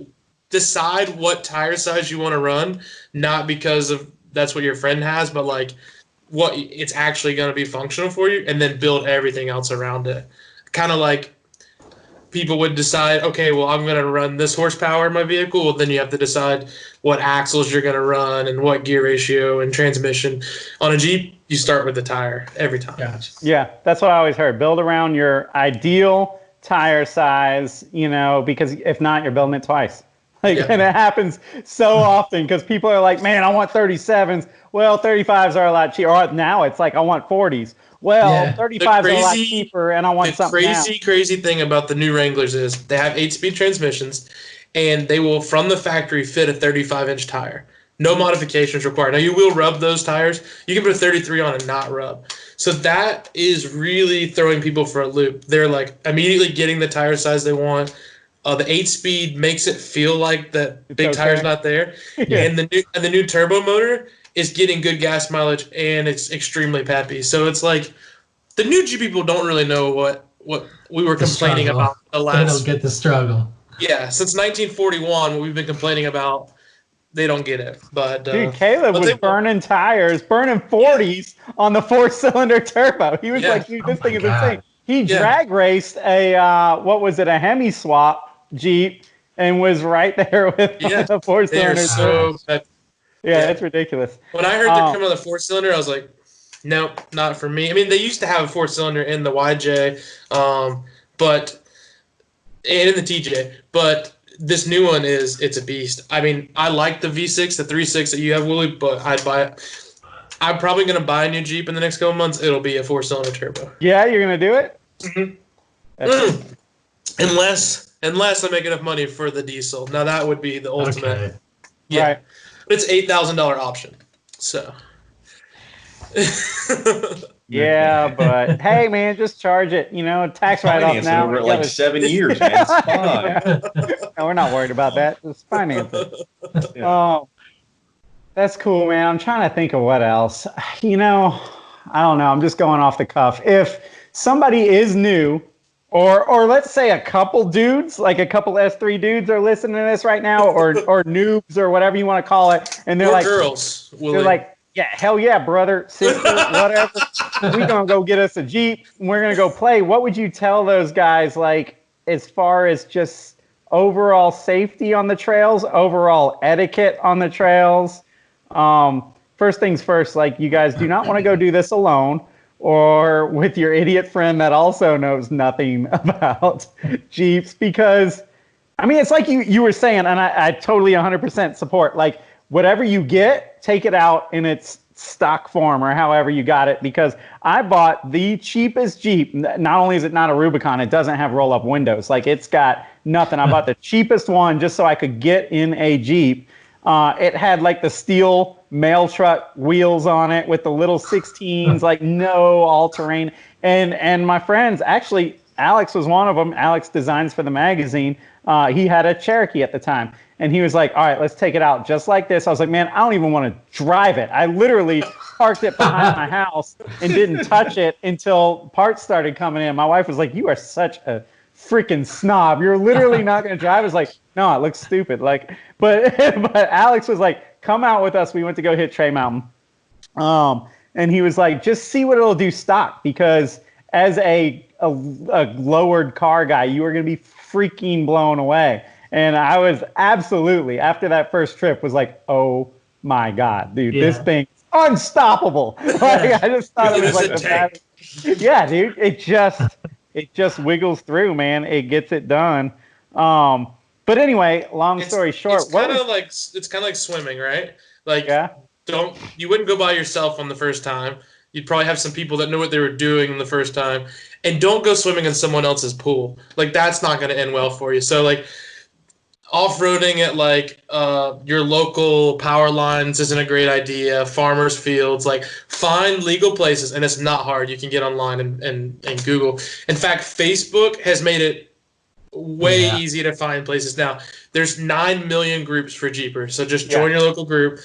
decide what tire size you want to run, not because of that's what your friend has, but like what it's actually going to be functional for you, and then build everything else around it. Kind of like people would decide, okay, well, I'm going to run this horsepower in my vehicle. Well, then you have to decide what axles you're going to run and what gear ratio and transmission. On a Jeep, you start with the tire every time. Gotcha. Yeah, that's what I always heard. Build around your ideal tire size, because if not, you're building it twice. And it happens so often because people are like, man, I want 37s. Well, 35s are a lot cheaper. Or now it's like, I want 40s. Well, 35s are a lot cheaper, and I want something now. The crazy thing about the new Wranglers is they have 8-speed transmissions, and they will, from the factory, fit a 35-inch tire. No modifications required. Now, you will rub those tires. You can put a 33 on and not rub. So that is really throwing people for a loop. They're like immediately getting the tire size they want. The 8-speed makes it feel like that big tire's not there. And the new turbo motor is getting good gas mileage, and it's extremely peppy. So it's like the new Jeep people don't really know what we were complaining about the last. They don't get the struggle. Yeah, since 1941, what we've been complaining about, they don't get it. But dude, Caleb was burning tires, burning 40s on the 4-cylinder turbo. He was like, dude, this thing is insane. He drag raced a a Hemi swap Jeep and was right there with the 4-cylinder turbo. Yeah, it's ridiculous. When I heard they're coming on the 4-cylinder, I was like, nope, not for me. I mean, they used to have a 4-cylinder in the YJ, and in the TJ, but this new one it's a beast. I mean, I like the V6, the 3.6 that you have, Willie, but I'd buy it. I'm probably going to buy a new Jeep in the next couple months. It'll be a 4-cylinder turbo. Yeah, you're going to do it? Mm-hmm. Unless unless I make enough money for the diesel. Now that would be the ultimate. Okay. Yeah, Right. but it's $8,000 option. So. Yeah, but hey, man, just charge it. Tax write-off Finance it now. over You like gotta- 7 years, man. It's fine. No, we're not worried about that. Just finance it. Yeah. Oh, that's cool, man. I'm trying to think of what else. I don't know. I'm just going off the cuff. If somebody is new, or let's say a couple dudes, like a couple S3 dudes are listening to this right now, or noobs or whatever you want to call it, and they're Or like, girls, Willie. they're like, yeah, hell yeah, brother, sister, whatever. We're gonna go get us a Jeep. And we're gonna go play. What would you tell those guys, like, as far as just overall safety on the trails, overall etiquette on the trails? First things first, like, you guys do not want to go do this alone or with your idiot friend that also knows nothing about Jeeps, because I mean, it's like you were saying, and I totally 100% support, like, whatever you get, take it out in its stock form or however you got it, because I bought the cheapest Jeep. Not only is it not a Rubicon, it doesn't have roll-up windows. Like, it's got nothing. I bought the cheapest one just so I could get in a Jeep. It had like the steel mail truck wheels on it with the little 16s, like no all-terrain. And my friends, actually, Alex was one of them. Alex designs for the magazine. He had a Cherokee at the time. And he was like, all right, let's take it out just like this. I was like, man, I don't even want to drive it. I literally parked it behind my house and didn't touch it until parts started coming in. My wife was like, you are such a freaking snob. You're literally not going to drive. I was like, no, it looks stupid. Like, but Alex was like, come out with us. We went to go hit Trey Mountain. And he was like, just see what it'll do stock, because as a lowered car guy, you are going to be freaking blown away. And I was absolutely, after that first trip, was like, oh my God, dude, this thing's unstoppable. Like, I just thought it was like the best. Yeah, dude, it just wiggles through, man. It gets it done. But anyway, long story short, it's kind of like swimming, right? Like, you wouldn't go by yourself on the first time. You'd probably have some people that know what they were doing the first time, and don't go swimming in someone else's pool. Like, that's not going to end well for you. So, like, off-roading at like your local power lines isn't a great idea. Farmers' fields, like, find legal places, and it's not hard. You can get online and Google. In fact, Facebook has made it way easy to find places now. There's 9 million groups for Jeepers, so just join your local group.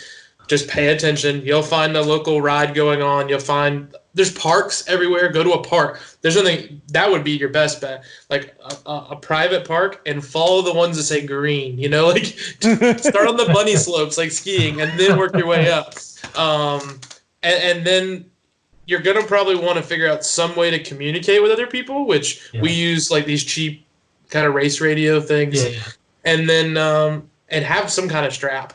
Just pay attention. You'll find a local ride going on. You'll find there's parks everywhere. Go to a park. There's nothing that would be your best bet, like a private park, and follow the ones that say green. Like start on the bunny slopes, like skiing, and then work your way up. And then you're gonna probably want to figure out some way to communicate with other people, which we use, like these cheap kind of race radio things, and then and have some kind of strap.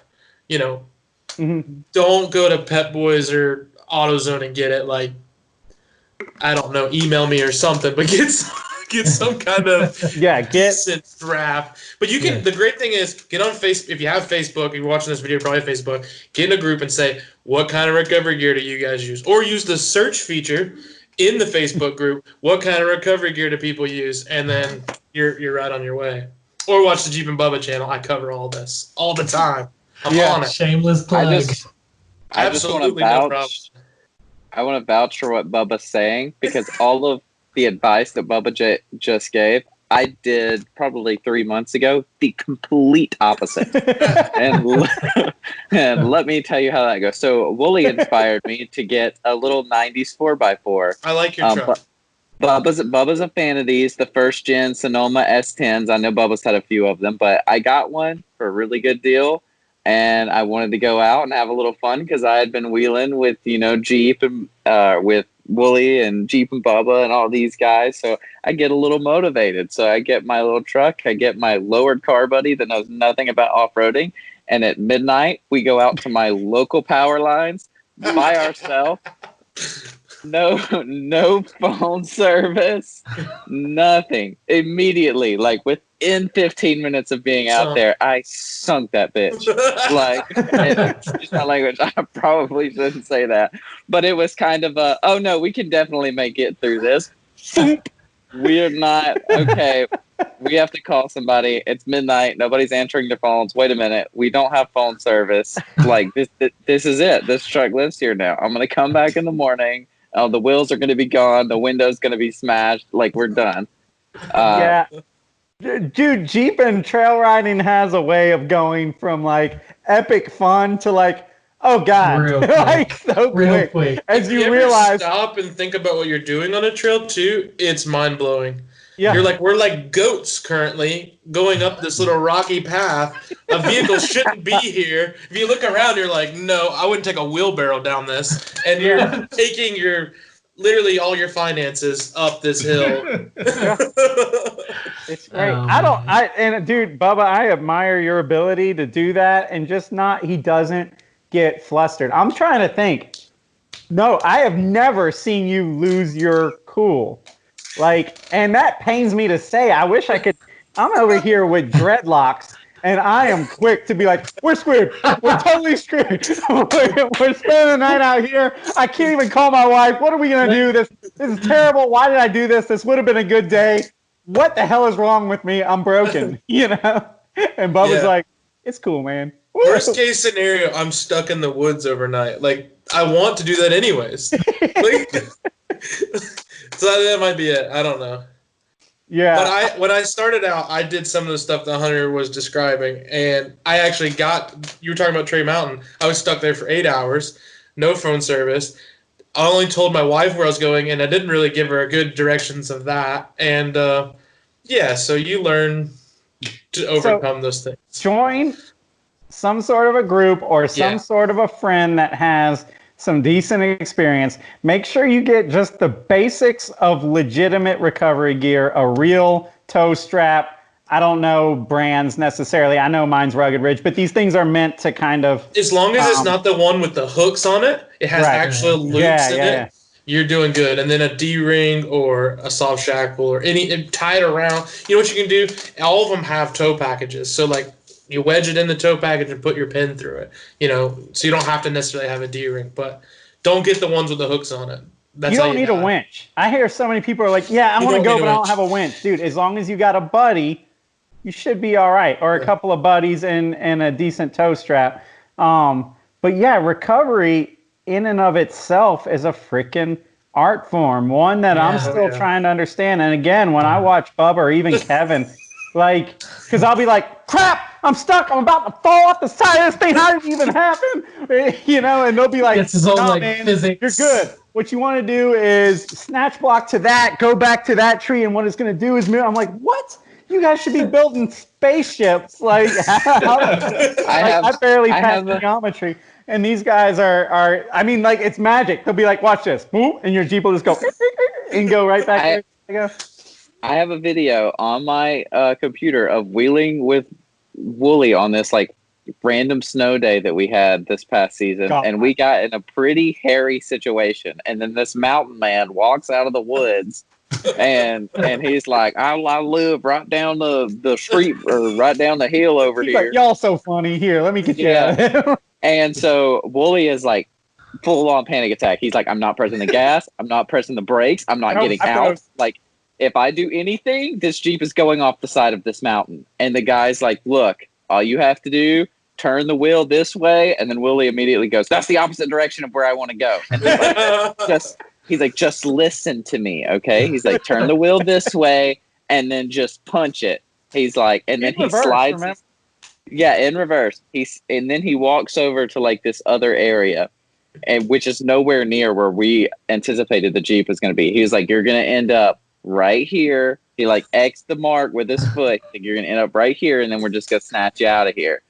Don't go to Pep Boys or AutoZone and get it. Like, I don't know, email me or something, but get some kind of decent strap. But you can. The great thing is, get on Facebook. If you have Facebook, if you're watching this video, probably have Facebook. Get in a group and say, what kind of recovery gear do you guys use? Or use the search feature in the Facebook group. What kind of recovery gear do people use? And then you're right on your way. Or watch the Jeepin Bubba channel. I cover all this all the time. I'm on it. Shameless plug. I just want to vouch. I want to vouch for what Bubba's saying, because all of the advice that Bubba just gave, I did probably 3 months ago, the complete opposite. and let me tell you how that goes. So Wooly inspired me to get a little 90s 4x4. I like your truck. Bubba's a fan of these, the first gen Sonoma S10s. I know Bubba's had a few of them, but I got one for a really good deal. And I wanted to go out and have a little fun, because I had been wheeling with, Jeep and with Wooly and Jeepin Bubba and all these guys. So I get a little motivated. So I get my little truck. I get my lowered car buddy that knows nothing about off-roading. And at midnight, we go out to my local power lines by ourselves. No phone service, nothing. Immediately, like within 15 minutes of being out there, I sunk that bitch. Like, excuse my language, I probably shouldn't say that, but it was kind of a, oh no, we can definitely make it through this. We're not okay. We have to call somebody. It's midnight. Nobody's answering their phones. Wait a minute. We don't have phone service. Like this is it. This truck lives here now. I'm gonna come back in the morning. The wheels are gonna be gone. The window's gonna be smashed. Like we're done. Yeah. Dude, Jeep and trail riding has a way of going from like epic fun to like, oh God, Real quick. like so Real quick. quick. As If you ever realize, stop and think about what you're doing on a trail too, it's mind blowing. yeah, You're like, we're like goats currently going up this little rocky path. A vehicle shouldn't be here. If you look around, you're like, no, I wouldn't take a wheelbarrow down this. And you're taking literally all your finances up this hill. it's great. Oh, And dude, Bubba, I admire your ability to do that and just he doesn't get flustered. I'm trying to think. No, I have never seen you lose your cool. Like, and that pains me to say. I wish I could. I'm over here with dreadlocks, and I am quick to be like, we're screwed. We're totally screwed. We're spending the night out here. I can't even call my wife. What are we going to do? This is terrible. Why did I do this? This would have been a good day. What the hell is wrong with me? I'm broken, And Bubba's like, it's cool, man. Worst case scenario, I'm stuck in the woods overnight. Like, I want to do that anyways. So that might be it. I don't know. Yeah. But when I started out, I did some of the stuff that Hunter was describing, and I actually you were talking about Trey Mountain. I was stuck there for 8 hours, no phone service. I only told my wife where I was going, and I didn't really give her a good directions of that. And so you learn to overcome those things. Join some sort of a group or some sort of a friend that has some decent experience. Make sure you get just the basics of legitimate recovery gear, a real tow strap. I don't know brands necessarily. I know mine's Rugged Ridge, but these things are meant to kind of... As long as it's not the one with the hooks on it, it has actual loops in it, you're doing good. And then a D-ring or a soft shackle or tie it around. You know what you can do? All of them have tow packages. So, like, you wedge it in the tow package and put your pin through it, so you don't have to necessarily have a D-ring, but don't get the ones with the hooks on it. You don't need a winch. I hear so many people are like, I want to go, but I don't have a winch. Dude, as long as you got a buddy, you should be all right, or a couple of buddies and a decent tow strap. But recovery in and of itself is a freaking art form, one that I'm still trying to understand. And again, when I watch Bubba or even Kevin, like, because I'll be like, crap, I'm stuck. I'm about to fall off the side of this thing. How did it even happen? And they'll be like, man, physics. You're good. What you want to do is snatch block to that, go back to that tree, and what it's going to do is move. I'm like, what? You guys should be building spaceships. Like, I barely pass geometry. And these guys are, I mean, like, it's magic. They'll be like, watch this. And your Jeep will just go and go right back there. I have a video on my computer of wheeling with Wooly on this like random snow day that we had this past season, and we got in a pretty hairy situation. And then this mountain man walks out of the woods, and he's like, "I live right down the street or right down the hill over he's here." Like, y'all so funny. Here, let me get you out. And so Wooly is like full on panic attack. He's like, "I'm not pressing the gas. I'm not pressing the brakes. I'm not getting out. Like, if I do anything, this Jeep is going off the side of this mountain." And the guy's like, "Look, all you have to do, turn the wheel this way." And then Willie immediately goes, "That's the opposite direction of where I want to go." And he's like, just listen to me, okay? He's like, turn the wheel this way and then just punch it. He's like, and then he slides. In reverse. And then he walks over to like this other area, and which is nowhere near where we anticipated the Jeep was going to be. He was like, "You're going to end up right here." He like X'd the mark with his foot. Like, "You're gonna end up right here, and then we're just gonna snatch you out of here."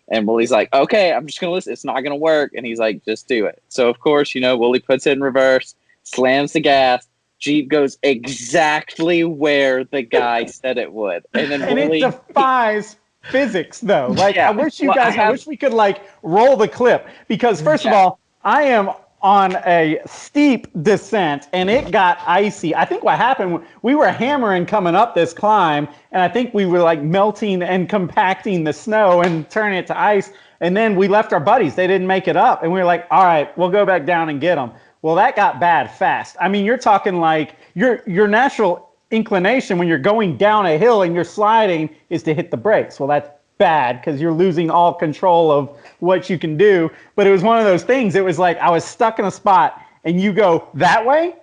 And Willie's like, "Okay, I'm just gonna listen. It's not gonna work." And he's like, "Just do it." So of course, Willie puts it in reverse, slams the gas. Jeep goes exactly where the guy said it would, and then Willie, it defies physics, though. Like, I wish I wish we could like roll the clip, because first of all, I am on a steep descent and it got icy. I think what happened, we were hammering coming up this climb, and I think we were like melting and compacting the snow and turning it to ice. And then we left our buddies. They didn't make it up. And we were like, all right, we'll go back down and get them. Well, that got bad fast. I mean, you're talking like your natural inclination when you're going down a hill and you're sliding is to hit the brakes. Well, that's bad because you're losing all control of what you can do. But it was one of those things. It was like I was stuck in a spot and you go that way,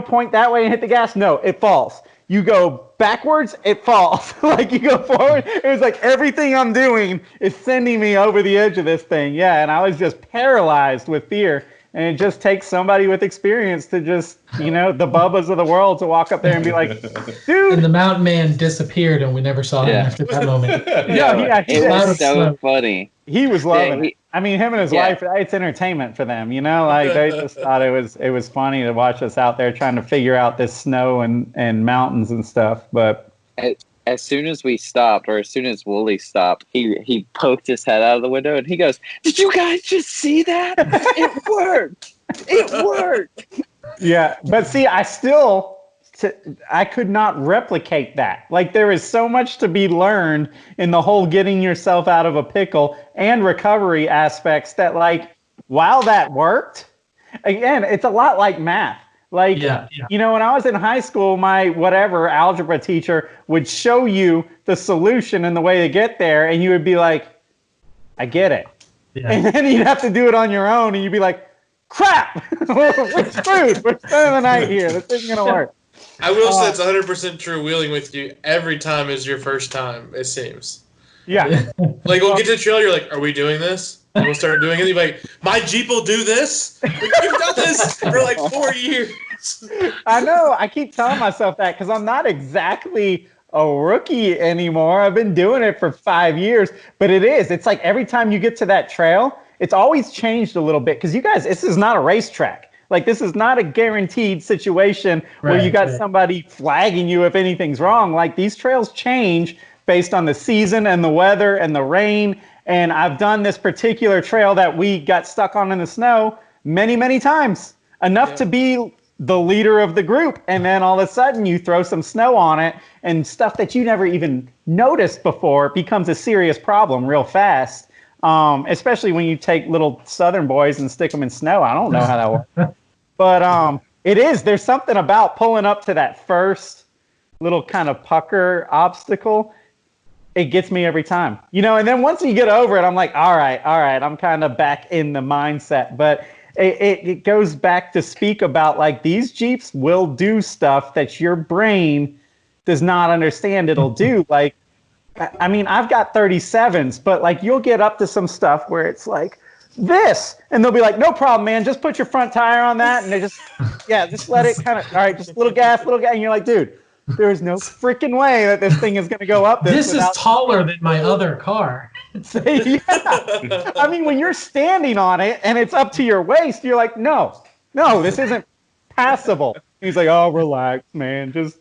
point that way and hit the gas. No, it falls. You go backwards, it falls. Like you go forward. It was like everything I'm doing is sending me over the edge of this thing. Yeah, and I was just paralyzed with fear. And it just takes somebody with experience to just, the Bubbas of the world to walk up there and be like, dude. And the mountain man disappeared and we never saw him after that moment. It was so funny. He was loving it. I mean, him and his wife, it's entertainment for them, Like they just thought it was funny to watch us out there trying to figure out this snow and mountains and stuff. But as soon as we stopped, or as soon as Wooly stopped, he poked his head out of the window and he goes, "Did you guys just see that? It worked! It worked!" Yeah, but see, I could not replicate that. Like there is so much to be learned in the whole getting yourself out of a pickle and recovery aspects that, like, while that worked, again, it's a lot like math. Like, when I was in high school, my algebra teacher would show you the solution and the way to get there, and you would be like, I get it. Yeah. And then you'd have to do it on your own, and you'd be like, crap, we're screwed. We're spending the night here. This isn't going to work. I will say it's 100% true. Wheeling with you every time is your first time, it seems. Yeah. Like, we'll get to the trail, you're like, are we doing this? And we'll start doing it. You're like, my Jeep will do this? We've done this for like 4 years. I know. I keep telling myself that because I'm not exactly a rookie anymore. I've been doing it for 5 years. But it's like every time you get to that trail, it's always changed a little bit. Because you guys, this is not a racetrack. Like, this is not a guaranteed situation where you got somebody flagging you if anything's wrong. Like, these trails change based on the season and the weather and the rain. And I've done this particular trail that we got stuck on in the snow many, many times. Enough to be the leader of the group. And then all of a sudden you throw some snow on it and stuff that you never even noticed before becomes a serious problem real fast. Especially when you take little southern boys and stick them in snow. I don't know how that works. But there's something about pulling up to that first little kind of pucker obstacle. It gets me every time, and then once you get over it, I'm like, all right, I'm kind of back in the mindset. But it goes back to speak about, like, these Jeeps will do stuff that your brain does not understand it'll do. Like, I mean, I've got 37s, but like you'll get up to some stuff where it's like this, and they'll be like, no problem, man, just put your front tire on that, and they just let it kind of, all right, just a little gas, and you're like, dude, there is no freaking way that this thing is going to go up this is taller than my other car. I mean, when you're standing on it and it's up to your waist, you're like, no, this isn't passable. He's like, oh, relax, man, just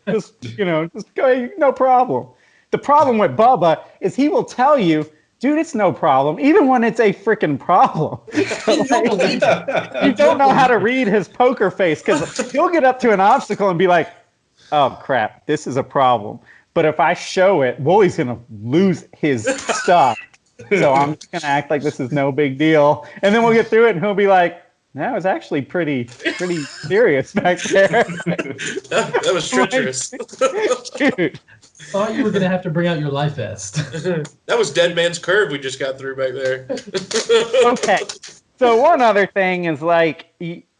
go, no problem. The problem with Bubba is he will tell you, dude, it's no problem, even when it's a freaking problem. Like, you don't know how to read his poker face, because he'll get up to an obstacle and be like, oh, crap, this is a problem. But if I show it, Wooly's going to lose his stuff. So I'm just going to act like this is no big deal. And then we'll get through it, and he'll be like, that was actually pretty serious back there. that was treacherous. Dude. Thought you were going to have to bring out your life vest. That was Dead Man's Curve we just got through back there. Okay. So one other thing is, like,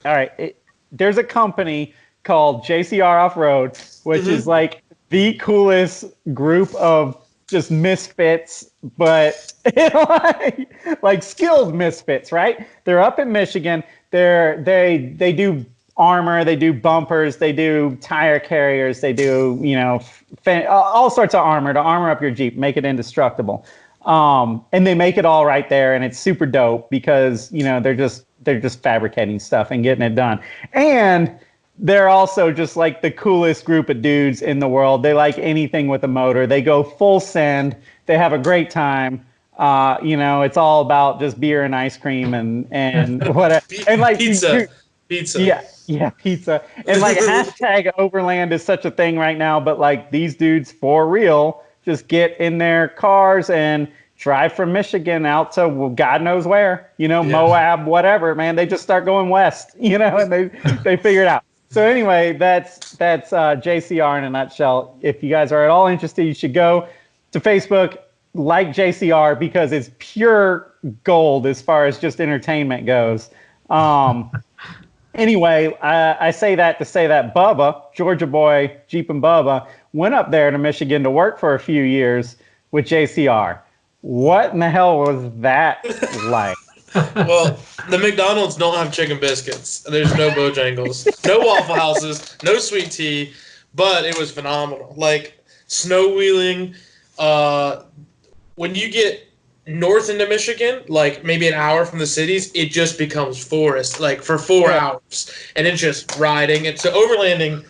all right, there's a company called JCR Off-road, which is like the coolest group of just misfits, but like skilled misfits, right? They're up in Michigan. They do armor, they do bumpers, they do tire carriers, they do, all sorts of armor to armor up your Jeep, make it indestructible. And they make it all right there, and it's super dope because, they're just fabricating stuff and getting it done. And they're also just like the coolest group of dudes in the world. They like anything with a motor. They go full send. They have a great time. It's all about just beer and ice cream and whatever. And like pizza. Yeah, pizza. And like hashtag overland is such a thing right now, but like these dudes for real just get in their cars and drive from Michigan out to God knows where, Moab, whatever, man. They just start going west, and they figure it out. So anyway, that's JCR in a nutshell. If you guys are at all interested, you should go to Facebook, like JCR, because it's pure gold as far as just entertainment goes. Anyway, I say that to say that Bubba, Georgia boy, Jeepin Bubba, went up there to Michigan to work for a few years with JCR. What in the hell was that like? Well, the McDonald's don't have chicken biscuits. There's no Bojangles, no Waffle Houses, no sweet tea, but it was phenomenal. Like snow wheeling. When you get north into Michigan, like maybe an hour from the cities, it just becomes forest, like for 4 hours, and it's just riding. And so overlanding,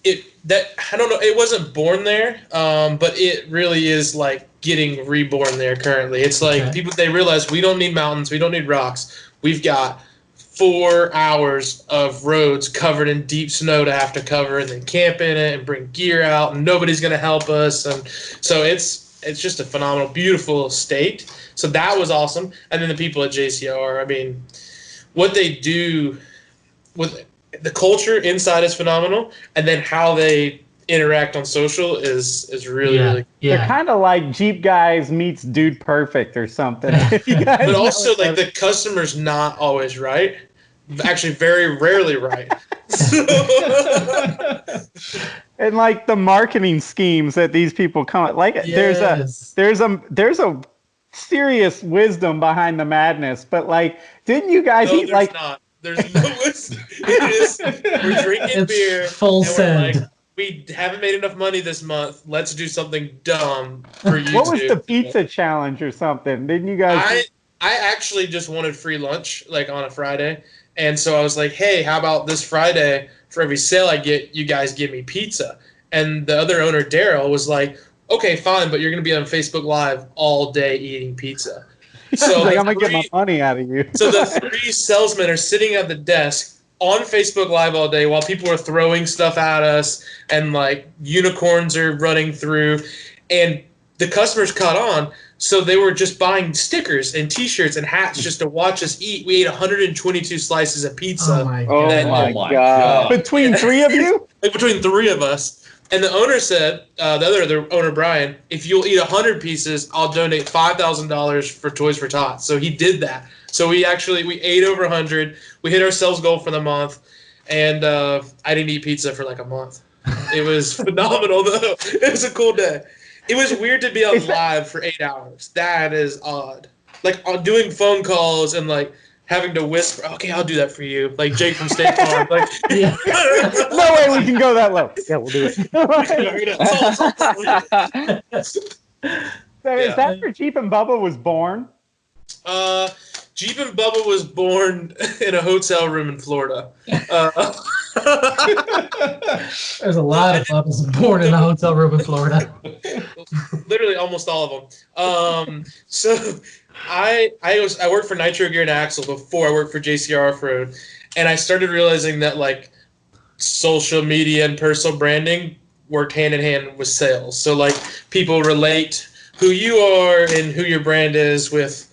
I don't know, it wasn't born there, but it really is like getting reborn there currently. It's like they realize we don't need mountains, we don't need rocks. We've got 4 hours of roads covered in deep snow to have to cover, and then camp in it and bring gear out, and nobody's going to help us. And so it's just a phenomenal, beautiful state. So that was awesome. And then the people at JCR, I mean, what they do with the culture inside is phenomenal, and then how they interact on social is really really. They're kind of like Jeep Guys meets Dude Perfect or something. But also like the customer's not always right. Actually, very rarely right. And like the marketing schemes that these people come like, there's a serious wisdom behind the madness. But like, didn't you guys eat like? Not. There's no wisdom. We're drinking beer. Full send. Like, we haven't made enough money this month. Let's do something dumb for YouTube. What was the pizza challenge or something? Didn't you guys? I actually just wanted free lunch like on a Friday. And so I was like, hey, how about this Friday, for every sale I get, you guys give me pizza? And the other owner, Daryl, was like, okay, fine, but you're going to be on Facebook Live all day eating pizza. So like, I'm going to get my money out of you. So the 3 salesmen are sitting at the desk on Facebook Live all day while people are throwing stuff at us and, like, unicorns are running through. And the customers caught on. So they were just buying stickers and T-shirts and hats just to watch us eat. We ate 122 slices of pizza. Oh my god! Between 3 of you? Like between 3 of us. And the owner said, the owner Brian, if you'll eat 100 pieces, I'll donate $5,000 for Toys for Tots. So he did that. So we ate over 100. We hit our sales goal for the month, and I didn't eat pizza for like a month. It was phenomenal though. It was a cool day. It was weird to be on live for 8 hours. That is odd. Like doing phone calls and like having to whisper, okay, I'll do that for you. Like Jake from State Farm. Like, no way we can go that low. Yeah, we'll do it. So is that where Jeepin Bubba was born? Jeepin Bubba was born in a hotel room in Florida. There's a lot of Bubbas born in a hotel room in Florida. Literally almost all of them. So I worked for Nitro Gear and Axle before I worked for JCR Off-road, and I started realizing that like social media and personal branding worked hand in hand with sales. So like people relate who you are and who your brand is with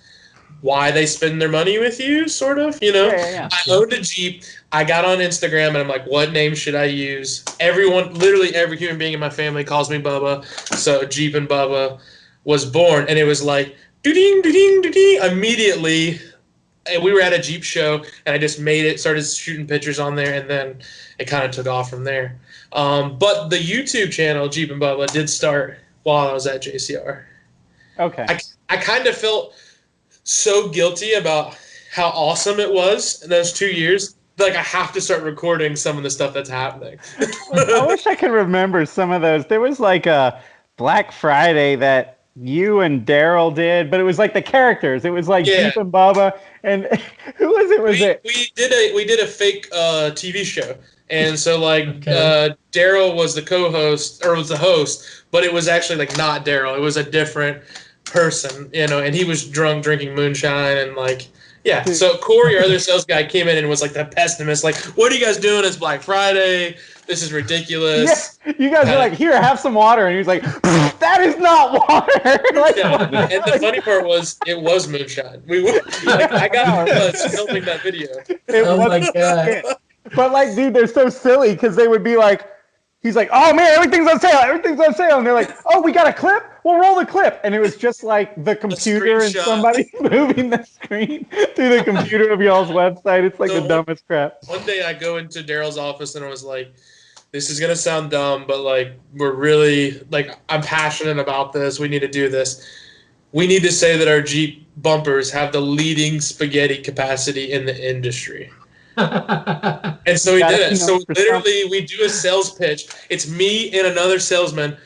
why they spend their money with you, sort of, you know? Yeah. I owned a Jeep. I got on Instagram, and I'm like, what name should I use? Literally every human being in my family calls me Bubba, so Jeepin Bubba was born, and it was like, doo-ding, doo-ding, doo-ding. Immediately, and we were at a Jeep show, and I just made it, started shooting pictures on there, and then it kind of took off from there. But the YouTube channel, Jeepin Bubba, did start while I was at JCR. Okay. I kind of felt so guilty about how awesome it was in those 2 years. Like, I have to start recording some of the stuff that's happening. I wish I could remember some of those. There was like a Black Friday that you and Daryl did, but it was like the characters. It was like Jeepin Bubba, and who was it? We did a fake TV show, and so like Daryl was the co-host or was the host, but it was actually like not Daryl. It was a different person, you know, and he was drunk drinking moonshine and like. Yeah, so Corey, our other sales guy, came in and was like the pessimist, like, what are you guys doing? It's Black Friday. This is ridiculous. Yeah, you guys are like, here, have some water. And he was like, that is not water. Like, and the funny part was, it was moonshine. I got us filming that video. Oh, my God. But like, dude, they're so silly because they would be like, he's like, oh man, everything's on sale, everything's on sale. And they're like, oh, we got a clip? We'll roll the clip. And it was just like the computer and screenshot. somebody moving the screen through the computer of y'all's website. It's like So the dumbest crap. One day I go into Daryl's office and I was like, this is going to sound dumb, but like, we're really, like, I'm passionate about this. We need to do this. We need to say that our Jeep bumpers have the leading spaghetti capacity in the industry. And so we did it. So literally, we do a sales pitch. It's me and another salesman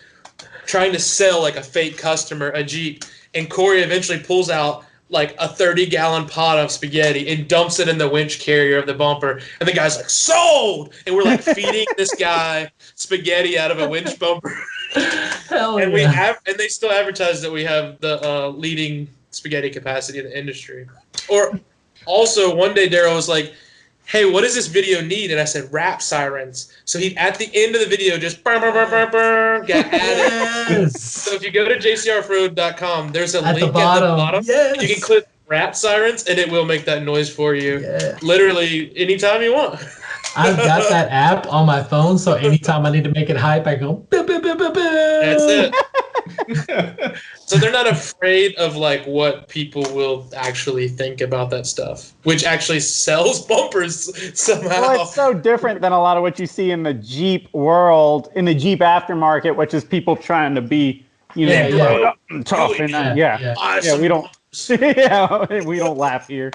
trying to sell like a fake customer a Jeep. And Corey eventually pulls out like a 30-gallon pot of spaghetti and dumps it in the winch carrier of the bumper. And the guy's like, sold! And we're like feeding this guy spaghetti out of a winch bumper. Hell And yeah. and they still advertise that we have the leading spaghetti capacity in the industry. Or also one day Daryl was like, hey, what does this video need? And I said, rap sirens. So he, at the end of the video, just got added. Yes. So if you go to jcroffroad.com, there's a At link the at the bottom. bottom. Yes. You can click rap sirens, and it will make that noise for you. Yeah. Literally anytime you want. I've got that app on my phone, so anytime I need to make it hype, I go, "Boo, boo, boo, boo, boo." That's it. So they're not afraid of like what people will actually think about that stuff, which actually sells bumpers somehow. Well, it's so different than a lot of what you see in the Jeep world, in the Jeep aftermarket, which is people trying to be, you know, Yeah. tough. And yeah, we don't, yeah, we don't laugh here.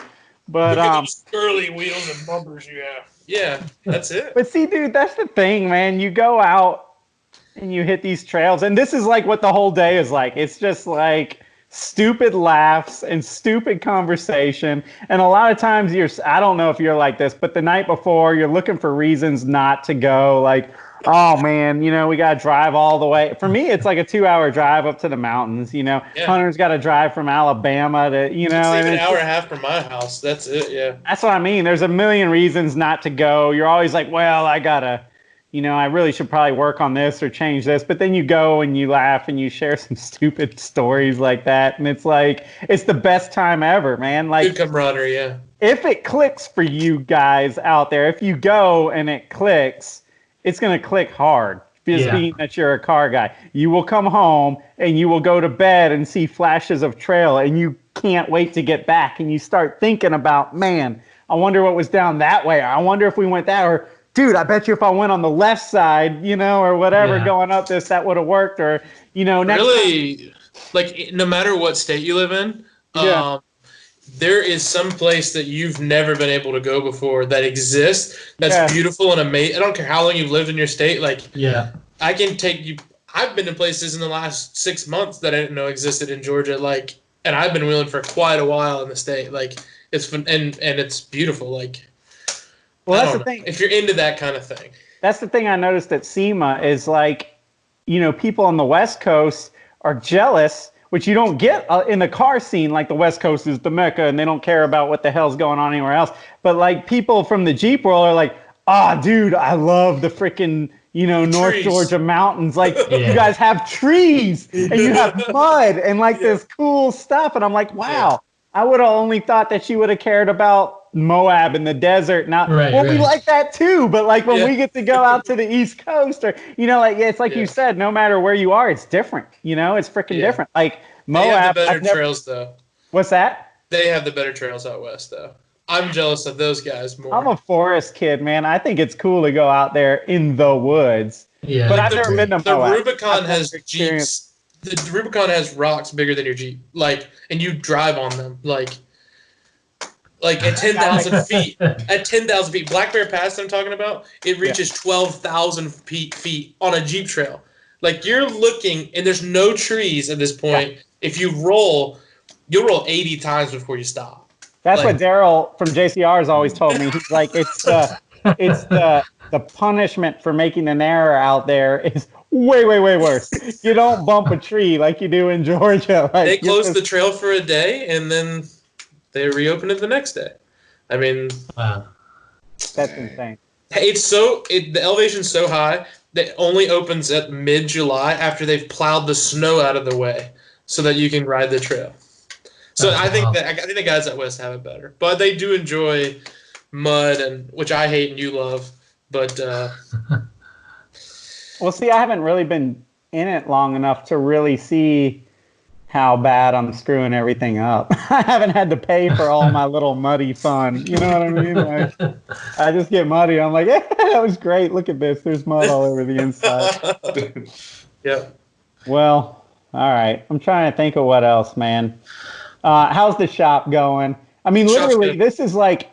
But Look at those curly wheels and bumpers you have. Yeah, that's it. But see, dude, that's the thing, man. You go out and you hit these trails, and this is like what the whole day is like. It's just like stupid laughs and stupid conversation. And a lot of times I don't know if you're like this, but the night before you're looking for reasons not to go. Like, oh man, you know, we got to drive all the way. For me, it's like a 2-hour drive up to the mountains, you know. Yeah. Hunter's got to drive from Alabama to, you know. It's even an and hour and a half from my house. That's it, yeah. That's what I mean. There's a million reasons not to go. You're always like, well, I gotta, you know, I really should probably work on this or change this. But then you go and you laugh and you share some stupid stories like that. And it's like, it's the best time ever, man. Like, Good camaraderie, yeah. if it clicks for you guys out there, if you go and it clicks, it's going to click hard. Just being that you're a car guy. You will come home and you will go to bed and see flashes of trail and you can't wait to get back. And you start thinking about, man, I wonder what was down that way. I wonder if we went that, or dude, I bet you if I went on the left side, you know, or whatever, going up this, that would have worked. Or, you know, next really, like, no matter what state you live in, there is some place that you've never been able to go before that exists. That's beautiful and amazing. I don't care how long you've lived in your state. Like, I can take you. I've been in places in the last 6 months that I didn't know existed in Georgia. Like, and I've been wheeling for quite a while in the state. Like, it's fun and it's beautiful. Like, well, that's the thing. If you're into that kind of thing, that's the thing I noticed at SEMA is like, you know, people on the West Coast are jealous, which you don't get in the car scene. Like the West Coast is the Mecca and they don't care about what the hell's going on anywhere else. But like people from the Jeep world are like, ah, dude, I love the freaking, you know, North Georgia mountains. Like you guys have trees and you have mud and like this cool stuff. And I'm like, wow, I would have only thought that you would have cared about Moab in the desert. Now, we like that too. But like when we get to go out to the East Coast or, you know, like, it's like you said, no matter where you are, it's different. You know, it's freaking different. Like Moab. They have the better trails though. What's that? They have the better trails out west though. I'm jealous of those guys more. I'm a forest kid, man. I think it's cool to go out there in the woods. Yeah. But I've never been to Moab. The Rubicon has Jeeps. The Rubicon has rocks bigger than your Jeep. Like, and you drive on them. Like at 10,000 feet. At 10,000 feet. Blackbear Pass that I'm talking about, it reaches 12,000 feet on a Jeep trail. Like, you're looking, and there's no trees at this point. Yeah. If you roll, you'll roll 80 times before you stop. That's what Daryl from JCR has always told me. He's like, it's the punishment for making an error out there is way worse. You don't bump a tree like you do in Georgia. Like, they close the trail for a day, and then they reopen it the next day. I mean, wow, that's insane. It's the elevation's so high that it only opens at mid-July after they've plowed the snow out of the way, so that you can ride the trail. So I think the guys out west have it better, but they do enjoy mud, and which I hate and you love. But Well, see, I haven't really been in it long enough to really see how bad I'm screwing everything up. I haven't had to pay for all my little muddy fun. You know what I mean? Like, I just get muddy. I'm like, yeah, that was great. Look at this. There's mud all over the inside. Yep. Well, all right. I'm trying to think of what else, man. How's the shop going? I mean, Shop's literally, good. this is like,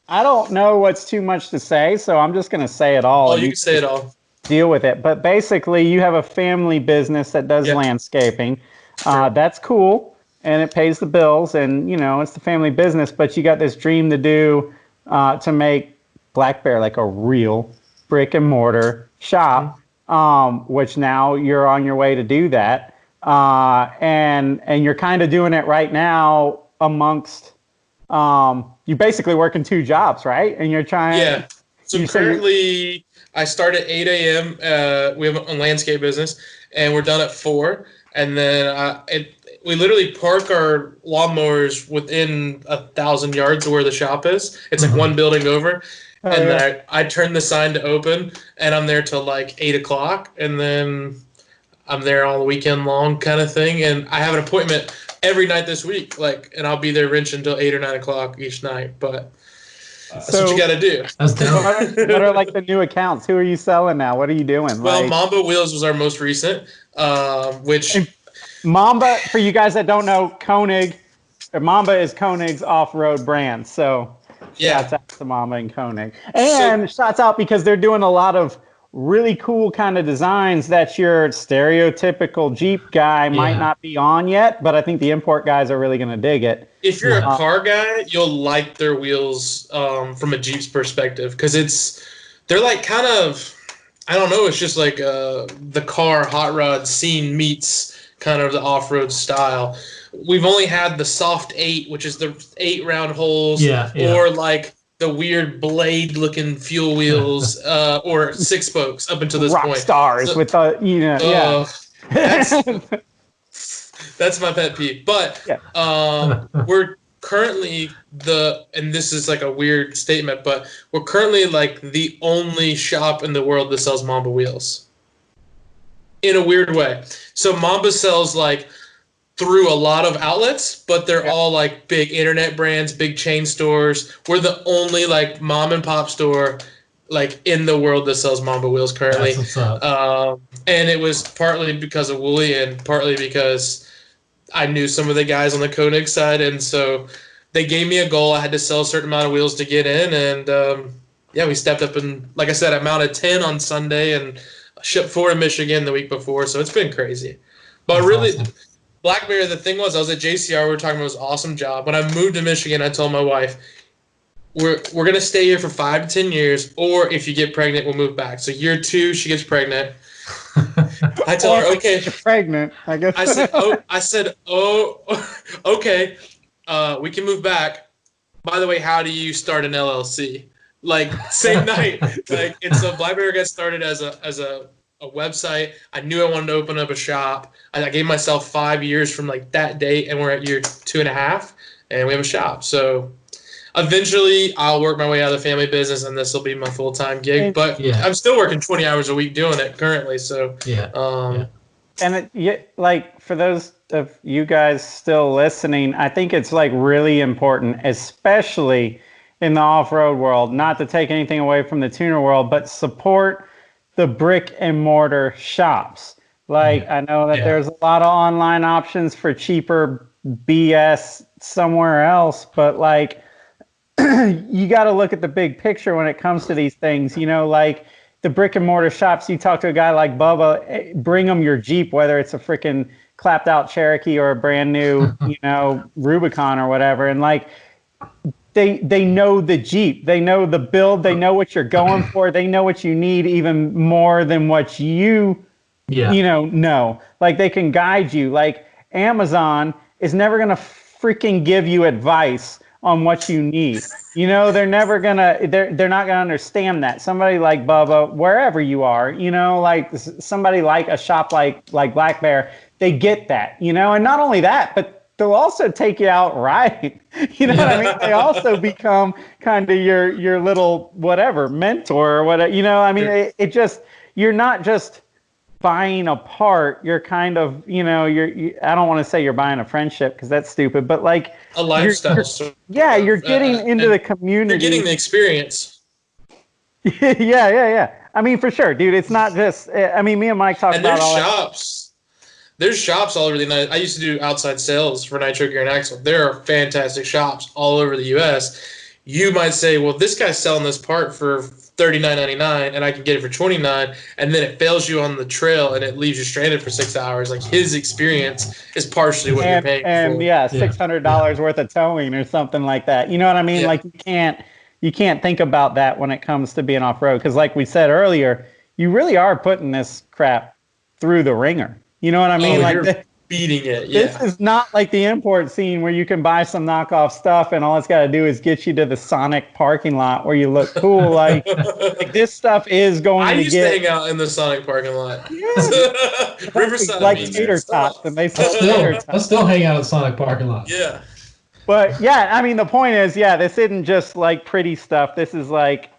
I don't know what's too much to say, so I'm just going to say it all. Oh, and you can say it all. deal with it. But basically, you have a family business that does Yep. landscaping. Sure. That's cool, and it pays the bills, and, you know, it's the family business. But you got this dream to do to make Blackbear like a real brick and mortar shop, which now you're on your way to do that. And you're kind of doing it right now amongst you're basically working 2 jobs, right? And you're trying. Yeah. So currently, I start at 8 a.m. We have a landscape business, and we're done at 4. And then we literally park our lawnmowers within 1,000 yards of where the shop is. It's like one building over. Oh, and yeah. then I turn the sign to open, and I'm there till like 8 o'clock. And then I'm there all weekend long kind of thing. And I have an appointment every night this week, and I'll be there wrenching until 8 or 9 o'clock each night. But that's what you got to do. That's dope. What are like the new accounts? Who are you selling now? What are you doing? Well, Like, Mamba Wheels was our most recent, which Mamba, for you guys that don't know, Mamba is Koenig's off-road brand. So shouts out to Mamba and Koenig. And shouts out because they're doing a lot of really cool kind of designs that your stereotypical Jeep guy might not be on yet, but I think the import guys are really going to dig it. If you're a car guy, you'll like their wheels from a Jeep's perspective, because they're like kind of, I don't know, it's just like the car hot rod scene meets kind of the off-road style. We've only had the soft 8, which is the 8 round holes, or like the weird blade-looking fuel wheels, or 6 spokes up until this Rock point. stars with That's my pet peeve. But we're currently and this is like a weird statement, but we're currently like the only shop in the world that sells Mamba wheels. In a weird way. So Mamba sells like through a lot of outlets, but they're all like big internet brands, big chain stores. We're the only like mom and pop store like in the world that sells Mamba wheels currently. That's what's up. And it was partly because of Wooly and partly because I knew some of the guys on the Koenig side, and so they gave me a goal. I had to sell a certain amount of wheels to get in, and we stepped up, and like I said, I mounted 10 on Sunday and shipped 4 to Michigan the week before, so it's been crazy. But That's really, awesome. Blackbear, the thing was, I was at JCR. We were talking about this awesome job. When I moved to Michigan, I told my wife, we're going to stay here for 5 to 10 years, or if you get pregnant, we'll move back. So year 2, she gets pregnant. I told her, okay. You're pregnant, I guess. I said, okay, we can move back. By the way, how do you start an LLC? Like, same night. And so Blackbear got started as a website. I knew I wanted to open up a shop. I gave myself 5 years from like that date, and we're at year 2.5, and we have a shop. So eventually I'll work my way out of the family business, and this will be my full-time gig. But I'm still working 20 hours a week doing it currently. So And like, for those of you guys still listening, I think it's like really important, especially in the off-road world, not to take anything away from the tuner world, but support the brick and mortar shops. Like, I know that there's a lot of online options for cheaper BS somewhere else, but like, you got to look at the big picture when it comes to these things. You know, like the brick and mortar shops, you talk to a guy like Bubba, bring them your Jeep, whether it's a freaking clapped out Cherokee or a brand new, Rubicon or whatever. And like, they know the Jeep, they know the build, they know what you're going for, they know what you need even more than what you know. Like, they can guide you. Like, Amazon is never gonna freaking give you advice on what you need. They're never gonna, they're not gonna understand that. Somebody like Bubba, wherever you are, like somebody like a shop like Blackbear, they get that, and not only that, but they'll also take you out riding. You know what I mean? They also become kind of your little whatever mentor or whatever. You know, I mean, it just, you're not just buying a part. You're kind of, you know, I don't want to say you're buying a friendship because that's stupid, but like a lifestyle. You're getting into the community. You're getting the experience. Yeah. I mean, for sure, dude. It's not just. I mean, me and Mike talked about all shops. There's shops all over the United. I used to do outside sales for Nitro Gear and Axle. There are fantastic shops all over the U.S. You might say, well, this guy's selling this part for $39.99, and I can get it for $29, and then it fails you on the trail, and it leaves you stranded for 6 hours. Like, his experience is partially what you're paying for. And $600 worth of towing or something like that. You know what I mean? Yeah. Like, you can't think about that when it comes to being off-road, because like we said earlier, you really are putting this crap through the ringer. You know what I mean? Like, you're beating it. Yeah. This is not like the import scene where you can buy some knockoff stuff and all it's got to do is get you to the Sonic parking lot where you look cool. Like this stuff is going to get. I used to hang out in the Sonic parking lot. Yeah. Riverside. Like tater tots, and they sell tater tots. I still hang out in Sonic parking lot. Yeah. But yeah, I mean, the point is, this isn't just like pretty stuff. This is like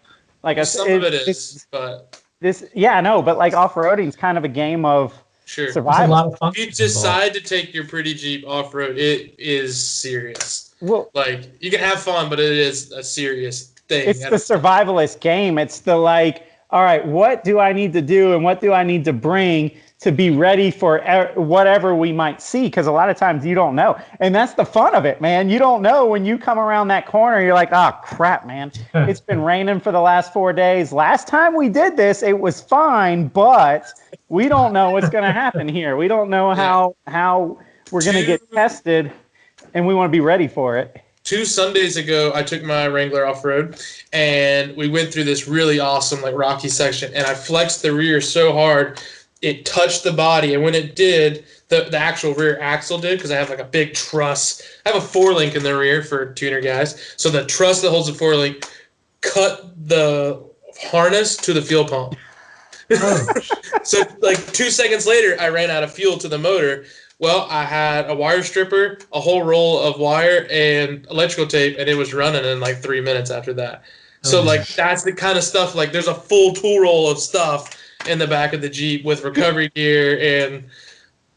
some of it is, but but like off-roading is kind of a game of. Sure. Survival. A lot of fun. If you decide to take your pretty Jeep off-road, it is serious. Well, like, you can have fun, but it is a serious thing. It's the survivalist game. It's the like, all right, what do I need to do and what do I need to bring to be ready for whatever we might see? Because a lot of times you don't know. And that's the fun of it, man. You don't know when you come around that corner, you're like, oh, crap, man. It's been raining for the last 4 days. Last time we did this, it was fine, but we don't know what's going to happen here. We don't know how we're going to get tested, and we want to be ready for it. 2 Sundays ago, I took my Wrangler off-road, and we went through this really awesome, like, rocky section, and I flexed the rear so hard, it touched the body, and when it did, the actual rear axle did, because I have like a big truss. I have a 4-link in the rear for tuner guys, so the truss that holds the 4-link cut the harness to the fuel pump. So like 2 seconds later, I ran out of fuel to the motor. Well, I had a wire stripper, a whole roll of wire, and electrical tape, and it was running in like 3 minutes after that. So like that's the kind of stuff, like there's a full tool roll of stuff in the back of the Jeep with recovery gear and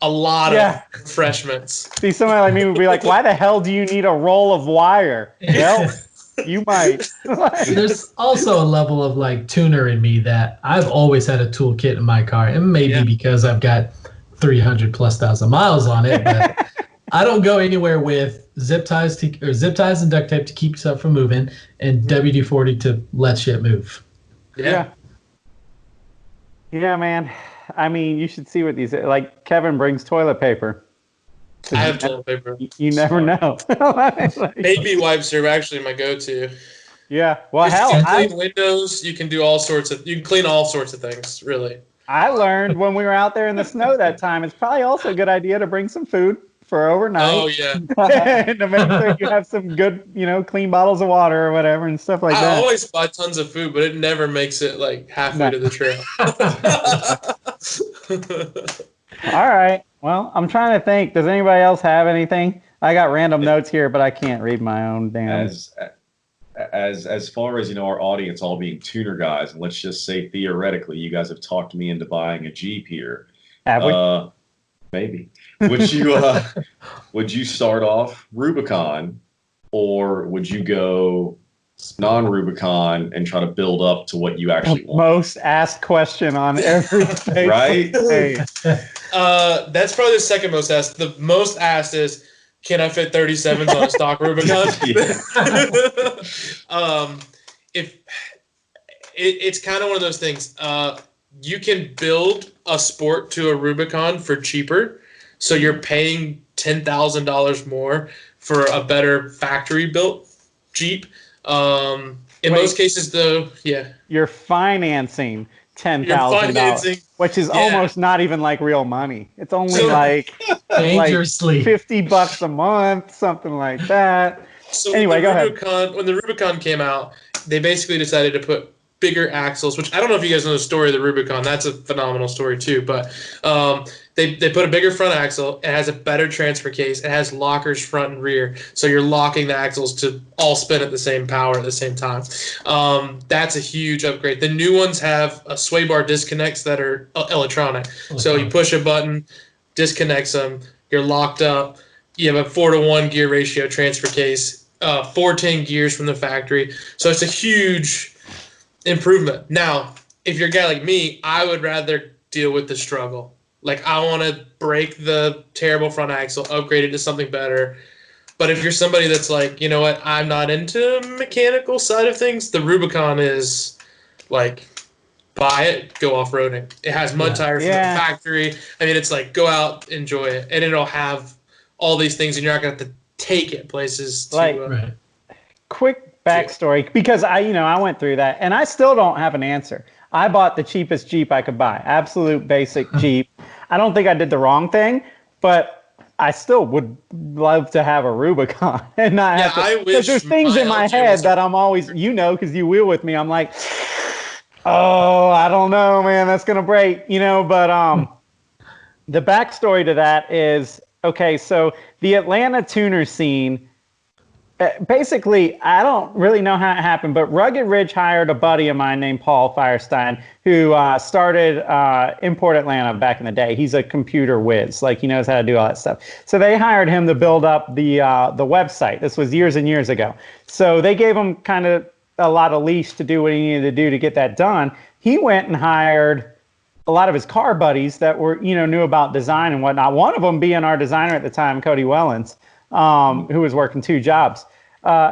a lot of refreshments. See, somebody like me would be like, why the hell do you need a roll of wire? Well, you might. There's also a level of like tuner in me that I've always had a toolkit in my car, and maybe because I've got 300,000+ miles on it, but I don't go anywhere with zip ties and duct tape to keep stuff from moving, and WD-40 to let shit move. Yeah, man. I mean, you should see what these like. Kevin brings toilet paper. I have toilet paper. You never know. Baby wipes are actually my go-to. Yeah. Well, hell, you can clean windows. You can do all sorts of. You can clean all sorts of things, really. I learned when we were out there in the snow that time. It's probably also a good idea to bring some food for overnight. Oh yeah. And to make sure you have some good, clean bottles of water or whatever and stuff like that. I always buy tons of food, but it never makes it like halfway to the trail. All right. Well, I'm trying to think. Does anybody else have anything? I got random notes here, but I can't read my own damn. As far as our audience all being tuner guys, and let's just say theoretically, you guys have talked me into buying a Jeep here. Have we? Maybe. Would you start off Rubicon, or would you go non-Rubicon and try to build up to what you actually want? Most asked question on every page. Right? That's probably the second most asked. The most asked is, can I fit 37s on a stock Rubicon? It's kind of one of those things. You can build a Sport to a Rubicon for cheaper, so you're paying $10,000 more for a better factory-built Jeep. In most cases, though, you're financing $10,000, which is almost not even like real money. It's only dangerously like $50 a month, something like that. So anyway, go ahead. When the Rubicon came out, they basically decided to put bigger axles, which I don't know if you guys know the story of the Rubicon. That's a phenomenal story too. But they put a bigger front axle. It has a better transfer case. It has lockers front and rear, so you're locking the axles to all spin at the same power at the same time. That's a huge upgrade. The new ones have sway bar disconnects that are electronic. So you push a button, disconnects them. You're locked up. You have a 4-to-1 gear ratio transfer case. 410 gears from the factory. So it's a huge improvement. Now, if you're a guy like me, I would rather deal with the struggle. Like, I want to break the terrible front axle, upgrade it to something better. But if you're somebody that's like, you know what, I'm not into mechanical side of things, the Rubicon is like, buy it, go off-roading. It has mud tires from the factory. I mean, it's like, go out, enjoy it. And it'll have all these things, and you're not going to have to take it places. Quick backstory, because I went through that, and I still don't have an answer. I bought the cheapest Jeep I could buy, absolute basic Jeep. I don't think I did the wrong thing, but I still would love to have a Rubicon and not have to. Because there's things in my head that I'm always, because you wheel with me, I'm like, oh, I don't know, man, that's gonna break, But the backstory to that is, okay, so the Atlanta tuner scene. Basically, I don't really know how it happened, but Rugged Ridge hired a buddy of mine named Paul Firestein, who started Import Atlanta back in the day. He's a computer whiz, like he knows how to do all that stuff. So they hired him to build up the website. This was years and years ago. So they gave him kind of a lot of leash to do what he needed to do to get that done. He went and hired a lot of his car buddies that were, knew about design and whatnot. One of them being our designer at the time, Cody Wellens, who was working 2 jobs.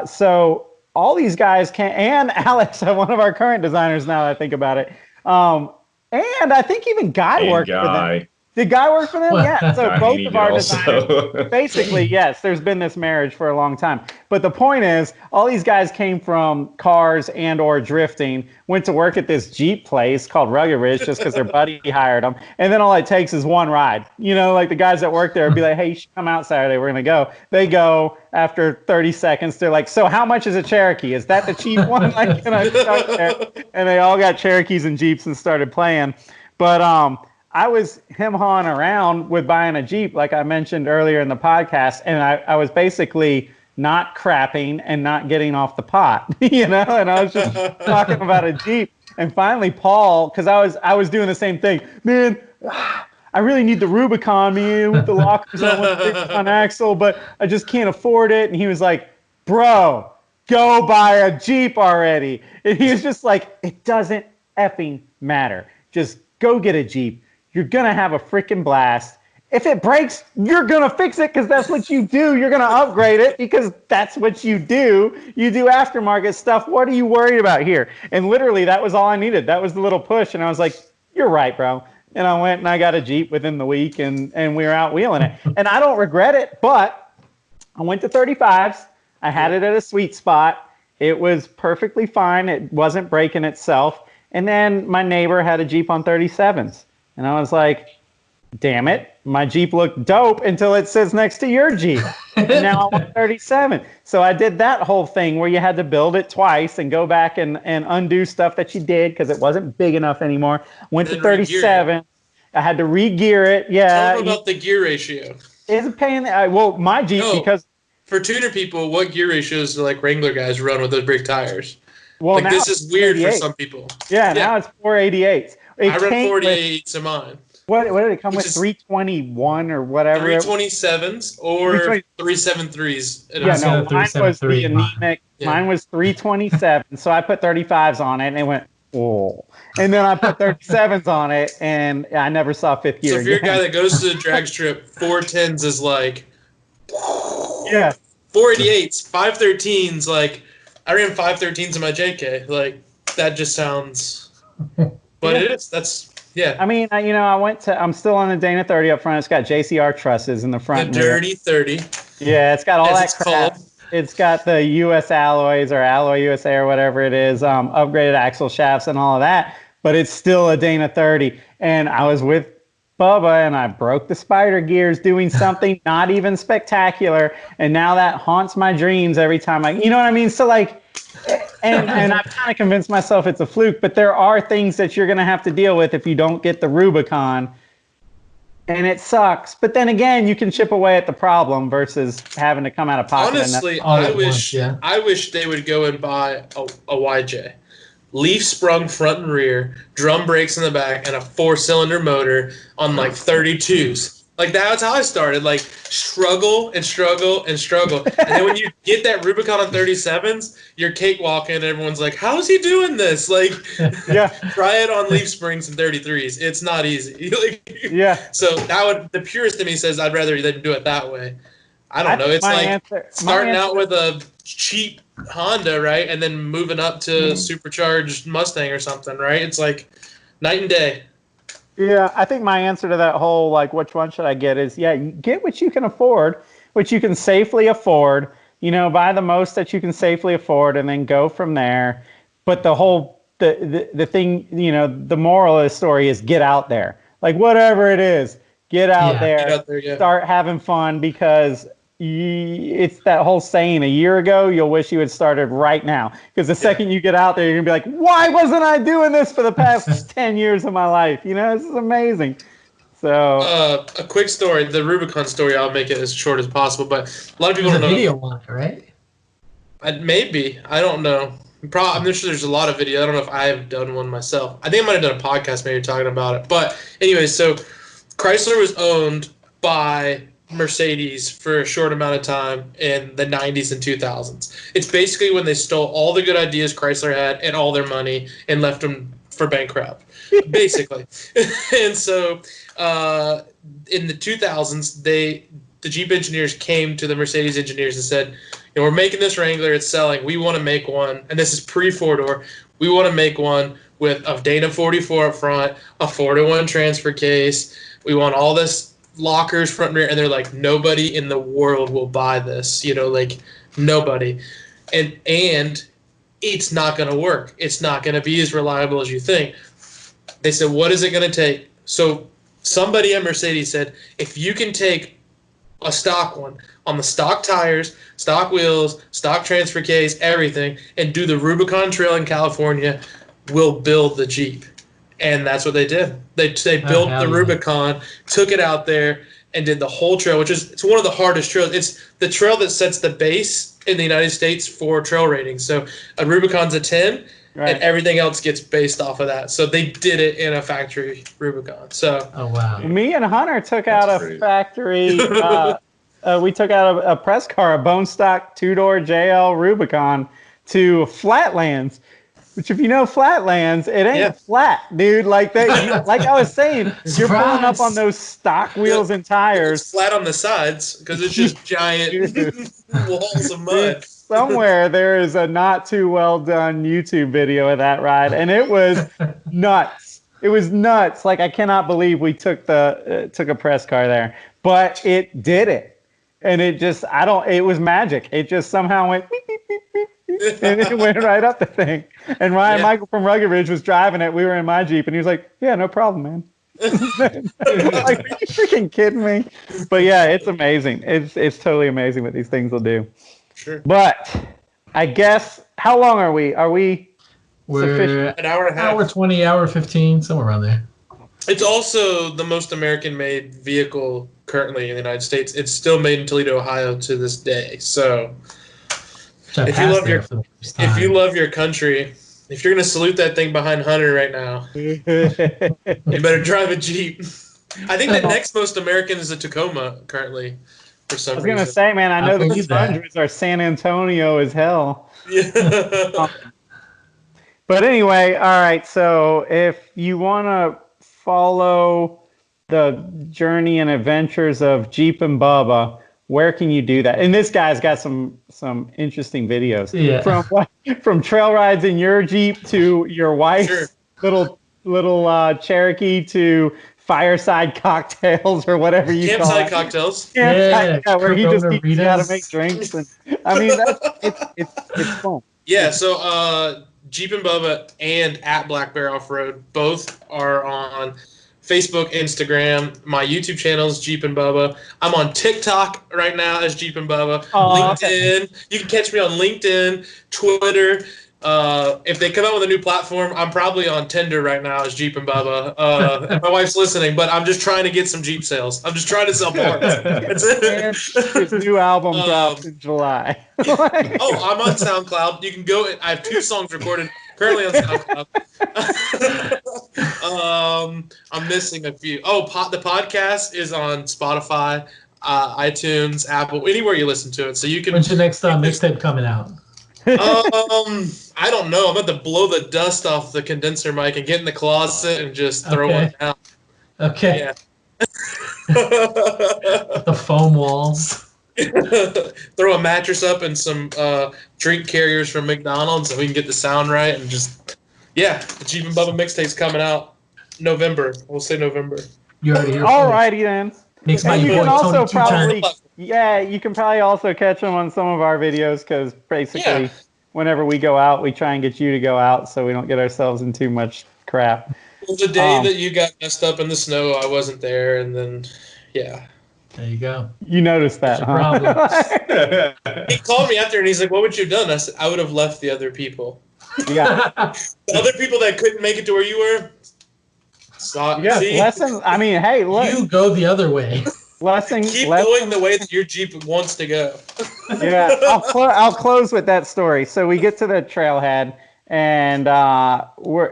So all these guys and Alex, one of our current designers now that I think about it. And I think even Guy worked for them. Did Guy work for them? Yeah. So both of our designers, basically, yes, there's been this marriage for a long time. But the point is, all these guys came from cars and or drifting, went to work at this Jeep place called Rugged Ridge just because their buddy hired them. And then all it takes is one ride. Like the guys that work there would be like, hey, you should come out Saturday. We're going to go. They go after 30 seconds. They're like, so how much is a Cherokee? Is that the cheap one? Like, start there. And they all got Cherokees and Jeeps and started playing. But I was him-hawing around with buying a Jeep, like I mentioned earlier in the podcast, and I was basically not crapping and not getting off the pot, and I was just talking about a Jeep. And finally, Paul, because I was doing the same thing, man, I really need the Rubicon, man, with the lockers on with the big front axle, but I just can't afford it. And he was like, bro, go buy a Jeep already. And he was just like, it doesn't effing matter. Just go get a Jeep. You're going to have a freaking blast. If it breaks, you're going to fix it because that's what you do. You're going to upgrade it because that's what you do. You do aftermarket stuff. What are you worried about here? And literally, that was all I needed. That was the little push. And I was like, you're right, bro. And I went and I got a Jeep within the week and we were out wheeling it. And I don't regret it, but I went to 35s. I had it at a sweet spot. It was perfectly fine. It wasn't breaking itself. And then my neighbor had a Jeep on 37s. And I was like, damn it, my Jeep looked dope until it sits next to your Jeep. And now I'm on 37. So I did that whole thing where you had to build it twice and go back and undo stuff that you did because it wasn't big enough anymore. Went to 37. I had to re-gear it. Yeah. Tell them about the gear ratio. It's a pain. Well, my Jeep, because... For tuner people, what gear ratios do like Wrangler guys run with those big tires? Well, like, this is weird for some people. Yeah, now it's 488s. I run 48s in mine. What did it come with? 321 or whatever? 327s or 373s. Yeah, no, mine was the anemic. Mine was 327. So I put 35s on it and it went, oh. And then I put 37s on it and I never saw fifth gear. So if you're a guy that goes to the drag strip, 410s is like, yeah. 488s, 513s, like, I ran 513s in my JK. Like, that just sounds... But it is. That's, yeah. I mean, I'm still on the Dana 30 up front. It's got JCR trusses in the front. The dirty 30. Yeah, it's got all that crap. It's got the US alloys or Alloy USA or whatever it is, upgraded axle shafts and all of that. But it's still a Dana 30. And I was with Bubba and I broke the spider gears doing something not even spectacular. And now that haunts my dreams every time you know what I mean? So like, and I've kind of convinced myself it's a fluke, but there are things that you're going to have to deal with if you don't get the Rubicon. And it sucks. But then again, you can chip away at the problem versus having to come out of pocket. Honestly, I wish they would go and buy a YJ. Leaf sprung front and rear, drum brakes in the back, and a 4-cylinder motor on like 32s. Like that's how I started. Like struggle and struggle and struggle. And then when you get that Rubicon on 37s, you're cakewalking and everyone's like, how's he doing this? Like try it on leaf springs and 33s. It's not easy. So the purist in me says I'd rather than do it that way. I don't know. It's like starting out with a cheap Honda, right? And then moving up to supercharged Mustang or something, right? It's like night and day. Yeah, I think my answer to that whole, like, which one should I get is, you get what you can afford, which you can safely afford, buy the most that you can safely afford and then go from there. But the thing, the moral of the story is get out there. Like, whatever it is, get out there, start having fun because it's that whole saying, a year ago, you'll wish you had started right now. Because the second you get out there, you're going to be like, why wasn't I doing this for the past 10 years of my life? This is amazing. So, a quick story, the Rubicon story, I'll make it as short as possible, but a lot of people don't know. There's a video on it, right? Maybe. I don't know. I'm not sure there's a lot of video. I don't know if I've done one myself. I think I might have done a podcast maybe talking about it. But anyway, so Chrysler was owned by Mercedes for a short amount of time in the 90s and 2000s. It's basically when they stole all the good ideas Chrysler had and all their money and left them for bankrupt, basically. And so in the 2000s, the Jeep engineers came to the Mercedes engineers and said, we're making this Wrangler, it's selling, we want to make one, and this is pre-4-door, we want to make one with a Dana 44 up front, a 4-to-1 transfer case, we want all this lockers front and rear, and they're like, nobody in the world will buy this, like nobody, and it's not going to work. It's not going to be as reliable as you think. They said, what is it going to take? So somebody at Mercedes said, if you can take a stock one on the stock tires, stock wheels, stock transfer case, everything, and do the Rubicon Trail in California, we'll build the Jeep. And that's what they did. They built the Rubicon, took it out there, and did the whole trail, it's one of the hardest trails. It's the trail that sets the base in the United States for trail ratings. So a Rubicon's a 10, and everything else gets based off of that. So they did it in a factory Rubicon. So me and Hunter took out a factory. We took out a press car, a bone stock 2-door JL Rubicon to Flatlands. Which, if you know Flatlands, it ain't flat, dude. Like that, like I was saying, you're pulling up on those stock wheels and tires. It's flat on the sides because it's just giant walls of mud. Somewhere there is a not too well done YouTube video of that ride, and it was nuts. It was nuts. Like I cannot believe we took a press car there, but it did it, and it was magic. It just somehow went beep beep beep beep. And it went right up the thing. And Ryan Michael from Rugged Ridge was driving it. We were in my Jeep, and he was like, yeah, no problem, man. Like, are you freaking kidding me? But yeah, it's amazing. It's totally amazing what these things will do. Sure. But I guess, how long are we? We're an hour and a half. Hour 20, hour 15, somewhere around there. It's also the most American-made vehicle currently in the United States. It's still made in Toledo, Ohio to this day. So if you love your country, if you're going to salute that thing behind Hunter right now, you better drive a Jeep. I think the next most American is a Tacoma currently for some reason. I was going to say, man, I know the 600s are San Antonio as hell. Yeah. But anyway, all right, so if you want to follow the journey and adventures of Jeepin Bubba, where can you do that? And this guy's got some interesting videos. Yeah. From trail rides in your Jeep to your wife's little Cherokee to fireside cocktails or whatever you call it. Campsite cocktails. Where he just teaches you how to make drinks. And I mean, it's fun. Yeah, so Jeepin Bubba and at Blackbear Off-road both are on Facebook, Instagram. My YouTube channel is Jeepin Bubba. I'm on TikTok right now as Jeepin Bubba. LinkedIn. You can catch me on LinkedIn, Twitter, If they come out with a new platform, I'm probably on Tinder right now as Jeepin Bubba. And my wife's listening, but I'm just trying to get some Jeep sales. I'm just trying to sell parts. That's And his new album drops in July. I'm on SoundCloud. You can go. I have 2 songs recorded currently on SoundCloud. I'm missing a few. The podcast is on Spotify, iTunes, Apple, anywhere you listen to it. So you can. When's your next mixtape coming out? I don't know. I'm about to blow the dust off the condenser mic and get in the closet and just throw one out. Okay. Yeah. The foam walls. Throw a mattress up and some drink carriers from McDonald's so we can get the sound right and just the Jeepin Bubba mixtape's coming out November. We'll say November. You already hear. Alrighty then. Mixed by And you your can boy also Tony probably, you can probably also catch them on some of our videos because basically, whenever we go out, we try and get you to go out so we don't get ourselves in too much crap. Well, the day that you got messed up in the snow, I wasn't there, and then There you go. You noticed that, huh? He called me after, and he's like, "What would you have done?" I said, "I would have left the other people." Yeah. The other people that couldn't make it to where you were. Lesson. I mean, hey, look. You go the other way. Keep going the way that your Jeep wants to go. Yeah, I'll close with that story. So we get to the trailhead, and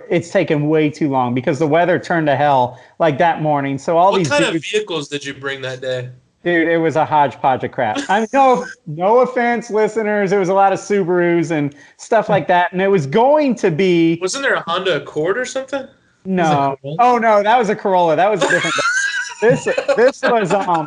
it's taken way too long because the weather turned to hell like that morning. So what kind of vehicles did you bring that day? Dude, it was a hodgepodge of crap. I mean, no offense, listeners. There was a lot of Subarus and stuff like that, and it was going to be. Wasn't there a Honda Accord or something? No. Oh no, that was a Corolla. That was a different. This was a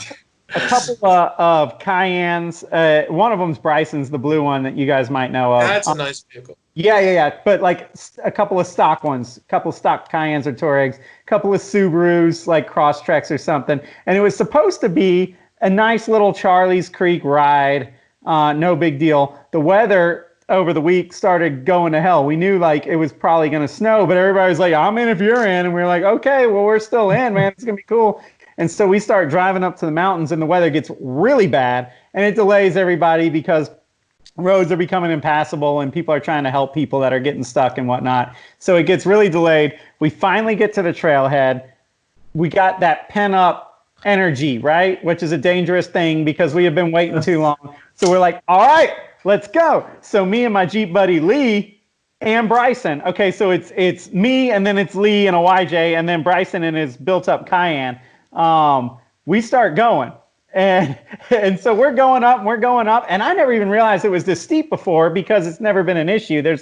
couple of Cayennes. One of them's Bryson's, the blue one that you guys might know of. That's a nice vehicle. Yeah. But like a couple of stock ones, a couple of stock Cayennes or Touaregs, a couple of Subarus, like Crosstreks or something. And it was supposed to be a nice little Charlie's Creek ride. No big deal. The weather over the week started going to hell. We knew like it was probably going to snow, but everybody was like, I'm in if you're in. And we were like, okay, well, we're still in, man. It's going to be cool. And so we start driving up to the mountains and the weather gets really bad and it delays everybody because roads are becoming impassable and people are trying to help people that are getting stuck and whatnot. So it gets really delayed. We finally get to the trailhead. We got that pent up energy, right? Which is a dangerous thing because we have been waiting too long. So we're like, all right, let's go. So me and my Jeep buddy Lee and Bryson. Okay, so it's me and then it's Lee and a YJ and then Bryson in his built up Cayenne. We start going and so we're going up and I never even realized it was this steep before because it's never been an issue. There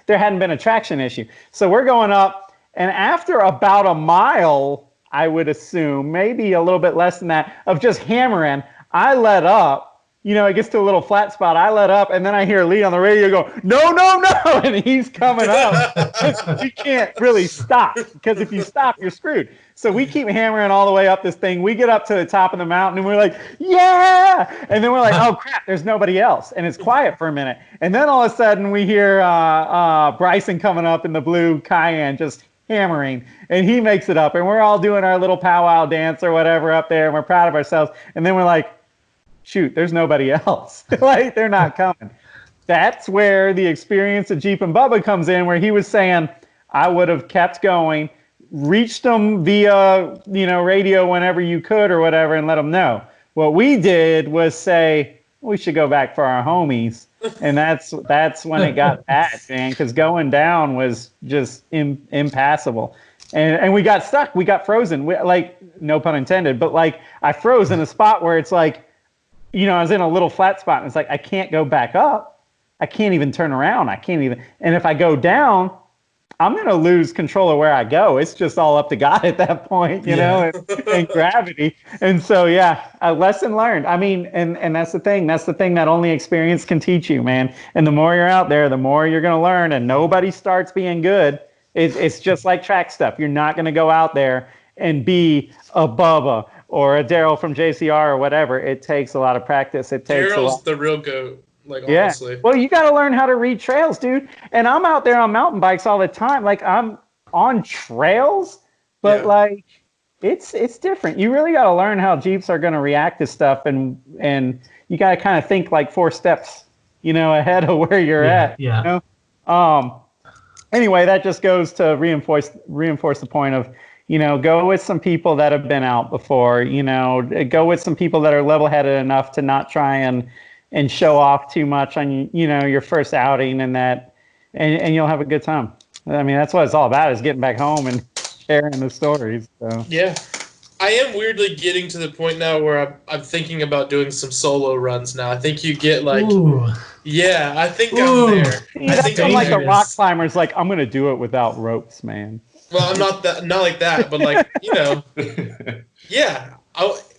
hadn't been a traction issue. So we're going up and after about a mile, I would assume, maybe a little bit less than that, of just hammering, I let up. You know, it gets to a little flat spot. I let up, and then I hear Lee on the radio go, no, and he's coming up. You can't really stop, because if you stop, you're screwed. So we keep hammering all the way up this thing. We get up to the top of the mountain, and we're like, yeah! And then we're like, oh, crap, there's nobody else. And it's quiet for a minute. And then all of a sudden, we hear Bryson coming up in the blue Cayenne, just hammering, and he makes it up. And we're all doing our little powwow dance or whatever up there, and we're proud of ourselves. And then we're like, shoot, there's nobody else. Like, they're not coming. That's where the experience of Jeepin Bubba comes in, where he was saying, I would have kept going, reached them via, radio whenever you could or whatever, and let them know. What we did was say, we should go back for our homies. And that's when it got bad, man, because going down was just impassable. And we got stuck. We got frozen. No pun intended, but I froze in a spot where it's like, I was in a little flat spot and it's like, I can't go back up. I can't even turn around. And if I go down, I'm going to lose control of where I go. It's just all up to God at that point, and gravity. And so, a lesson learned. I mean, and that's the thing. That's the thing that only experience can teach you, man. And the more you're out there, the more you're going to learn, and nobody starts being good. It's just like track stuff. You're not going to go out there and be a Bubba or a Daryl from JCR or whatever. It takes a lot of practice. Daryl's the real GOAT. Honestly. Well, you got to learn how to read trails, dude. And I'm out there on mountain bikes all the time. I'm on trails, but it's different. You really got to learn how Jeeps are going to react to stuff, and you got to kind of think 4 steps, ahead of where you're at. Yeah. Anyway, that just goes to reinforce the point of, go with some people that have been out before, go with some people that are level-headed enough to not try and show off too much on, your first outing and you'll have a good time. I mean, that's what it's all about, is getting back home and sharing the stories. So. Yeah. I am weirdly getting to the point now where I'm thinking about doing some solo runs now. I think you get like, yeah, I think I'm there. See, that's when like the rock climber's like, I'm gonna do it without ropes, man. Well, I'm not like that, but like, yeah.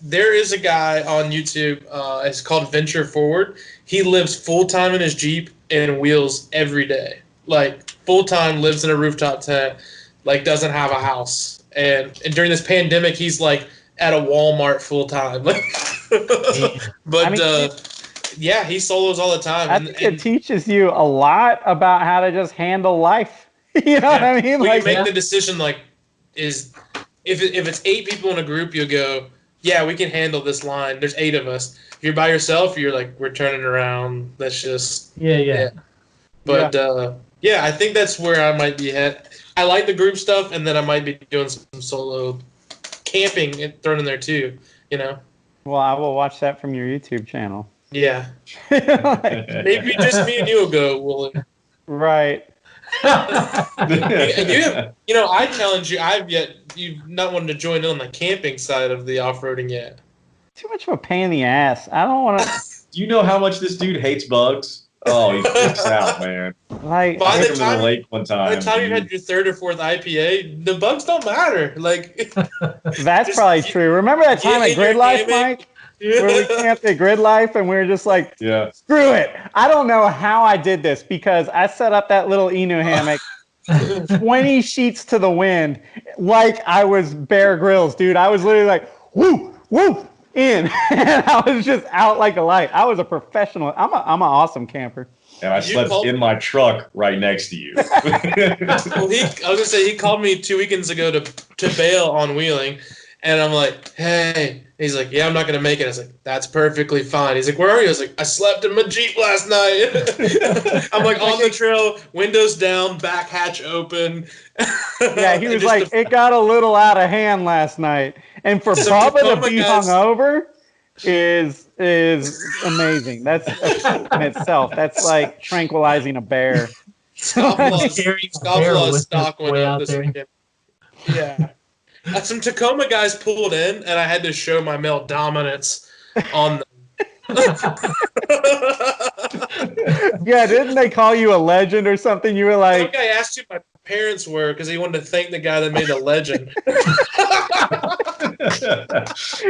There is a guy on YouTube. It's called Venture Forward. He lives full time in his Jeep and wheels every day. Like full time, lives in a rooftop tent. Like doesn't have a house. And during this pandemic, he's like at a Walmart full time. Yeah, he solos all the time. I think it teaches you a lot about how to just handle life. You know what I mean? Well, you make the decision if it's 8 people in a group, you'll go, yeah, we can handle this line. There's 8 of us. If you're by yourself, you're like, we're turning around. Let's just But I think that's where I might be headed. I like the group stuff, and then I might be doing some solo camping and thrown in there too, Well, I will watch that from your YouTube channel. Yeah. Maybe just me and you will go, Wooly. Right. I challenge you. You've not wanted to join in on the camping side of the off-roading yet. Too much of a pain in the ass. I don't want to. Do you know how much this dude hates bugs? Oh, he freaks out, man. Like, I hit him in the lake one time. By the time you've had your 3rd or 4th IPA, the bugs don't matter. Like, that's probably true. Remember that time at Grid Life, Mike? Where we camped at Grid Life and we were just like, screw it. I don't know how I did this, because I set up that little Inu hammock 20 sheets to the wind like I was Bear Grylls, dude. I was literally like, woo, woo, in. And I was just out like a light. I was a professional. I'm an awesome camper. And I slept in my truck right next to you. Well, I was gonna say, he called me 2 weekends ago to bail on wheeling, and I'm like, hey. He's like, yeah, I'm not gonna make it. I was like, that's perfectly fine. He's like, where are you? I was like, I slept in my Jeep last night. I'm like on the trail, windows down, back hatch open. Yeah, he was like, it got a little out of hand last night. And for Bubba to be hungover is amazing. That's in itself. That's like tranquilizing a bear. Scofflaw stock went up this weekend. Yeah. Some Tacoma guys pulled in, and I had to show my male dominance on them. Yeah, didn't they call you a legend or something? You were like... Some guy asked who my parents were because he wanted to thank the guy that made the legend.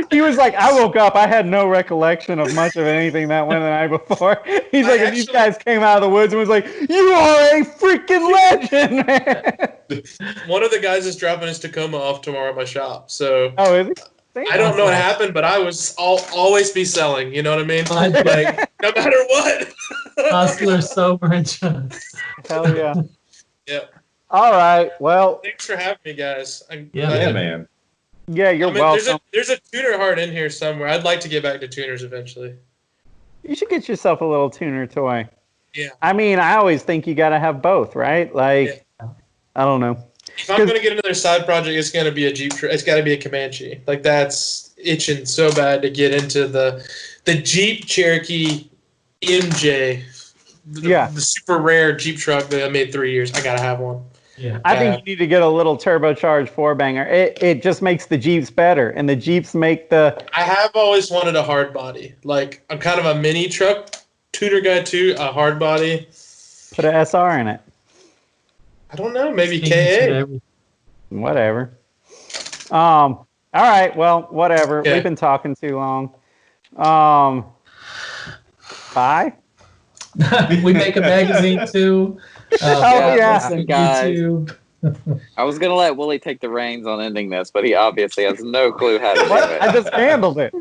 He was like, I woke up, I had no recollection of much of anything that went the night before. He's like, and these guys came out of the woods and was like, you are a freaking legend, man. One of the guys is dropping his Tacoma off tomorrow at my shop. So is he? I don't know what happened, but I'll always be selling. You know what I mean? Like, no matter what. Hustler, sober, and just. Hell yeah. Yep. All right. Well. Thanks for having me, guys. Yeah, man. Yeah, you're welcome. There's a tuner heart in here somewhere. I'd like to get back to tuners eventually. You should get yourself a little tuner toy. Yeah. I mean, I always think you got to have both, right? Like, I don't know. If I'm going to get another side project, it's going to be a Jeep. It's got to be a Comanche. Like, that's itching so bad to get into the Jeep Cherokee MJ. The super rare Jeep truck that I made 3 years. I got to have one. Yeah. I think you need to get a little turbocharged 4-banger. It just makes the Jeeps better, and the Jeeps make the... I have always wanted a hard body. Like, I'm kind of a mini truck tuner guy too, a hard body. Put an SR in it. I don't know, maybe KA. Whatever. All right, well, whatever. Okay. We've been talking too long. Bye. We make a magazine too. Listen, guys. YouTube. I was going to let Willie take the reins on ending this, but he obviously has no clue how to do it. I just handled it.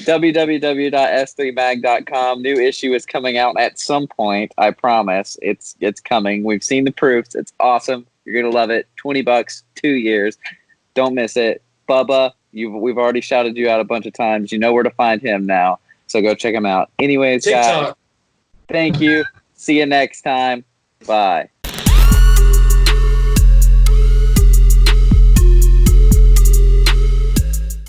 www.s3mag.com. New issue is coming out at some point. I promise. It's coming. We've seen the proofs. It's awesome. You're going to love it. $20, 2 years. Don't miss it. Bubba, we've already shouted you out a bunch of times. You know where to find him now. So go check him out. Anyways, TikTok. guys, thank you. See you next time. Bye.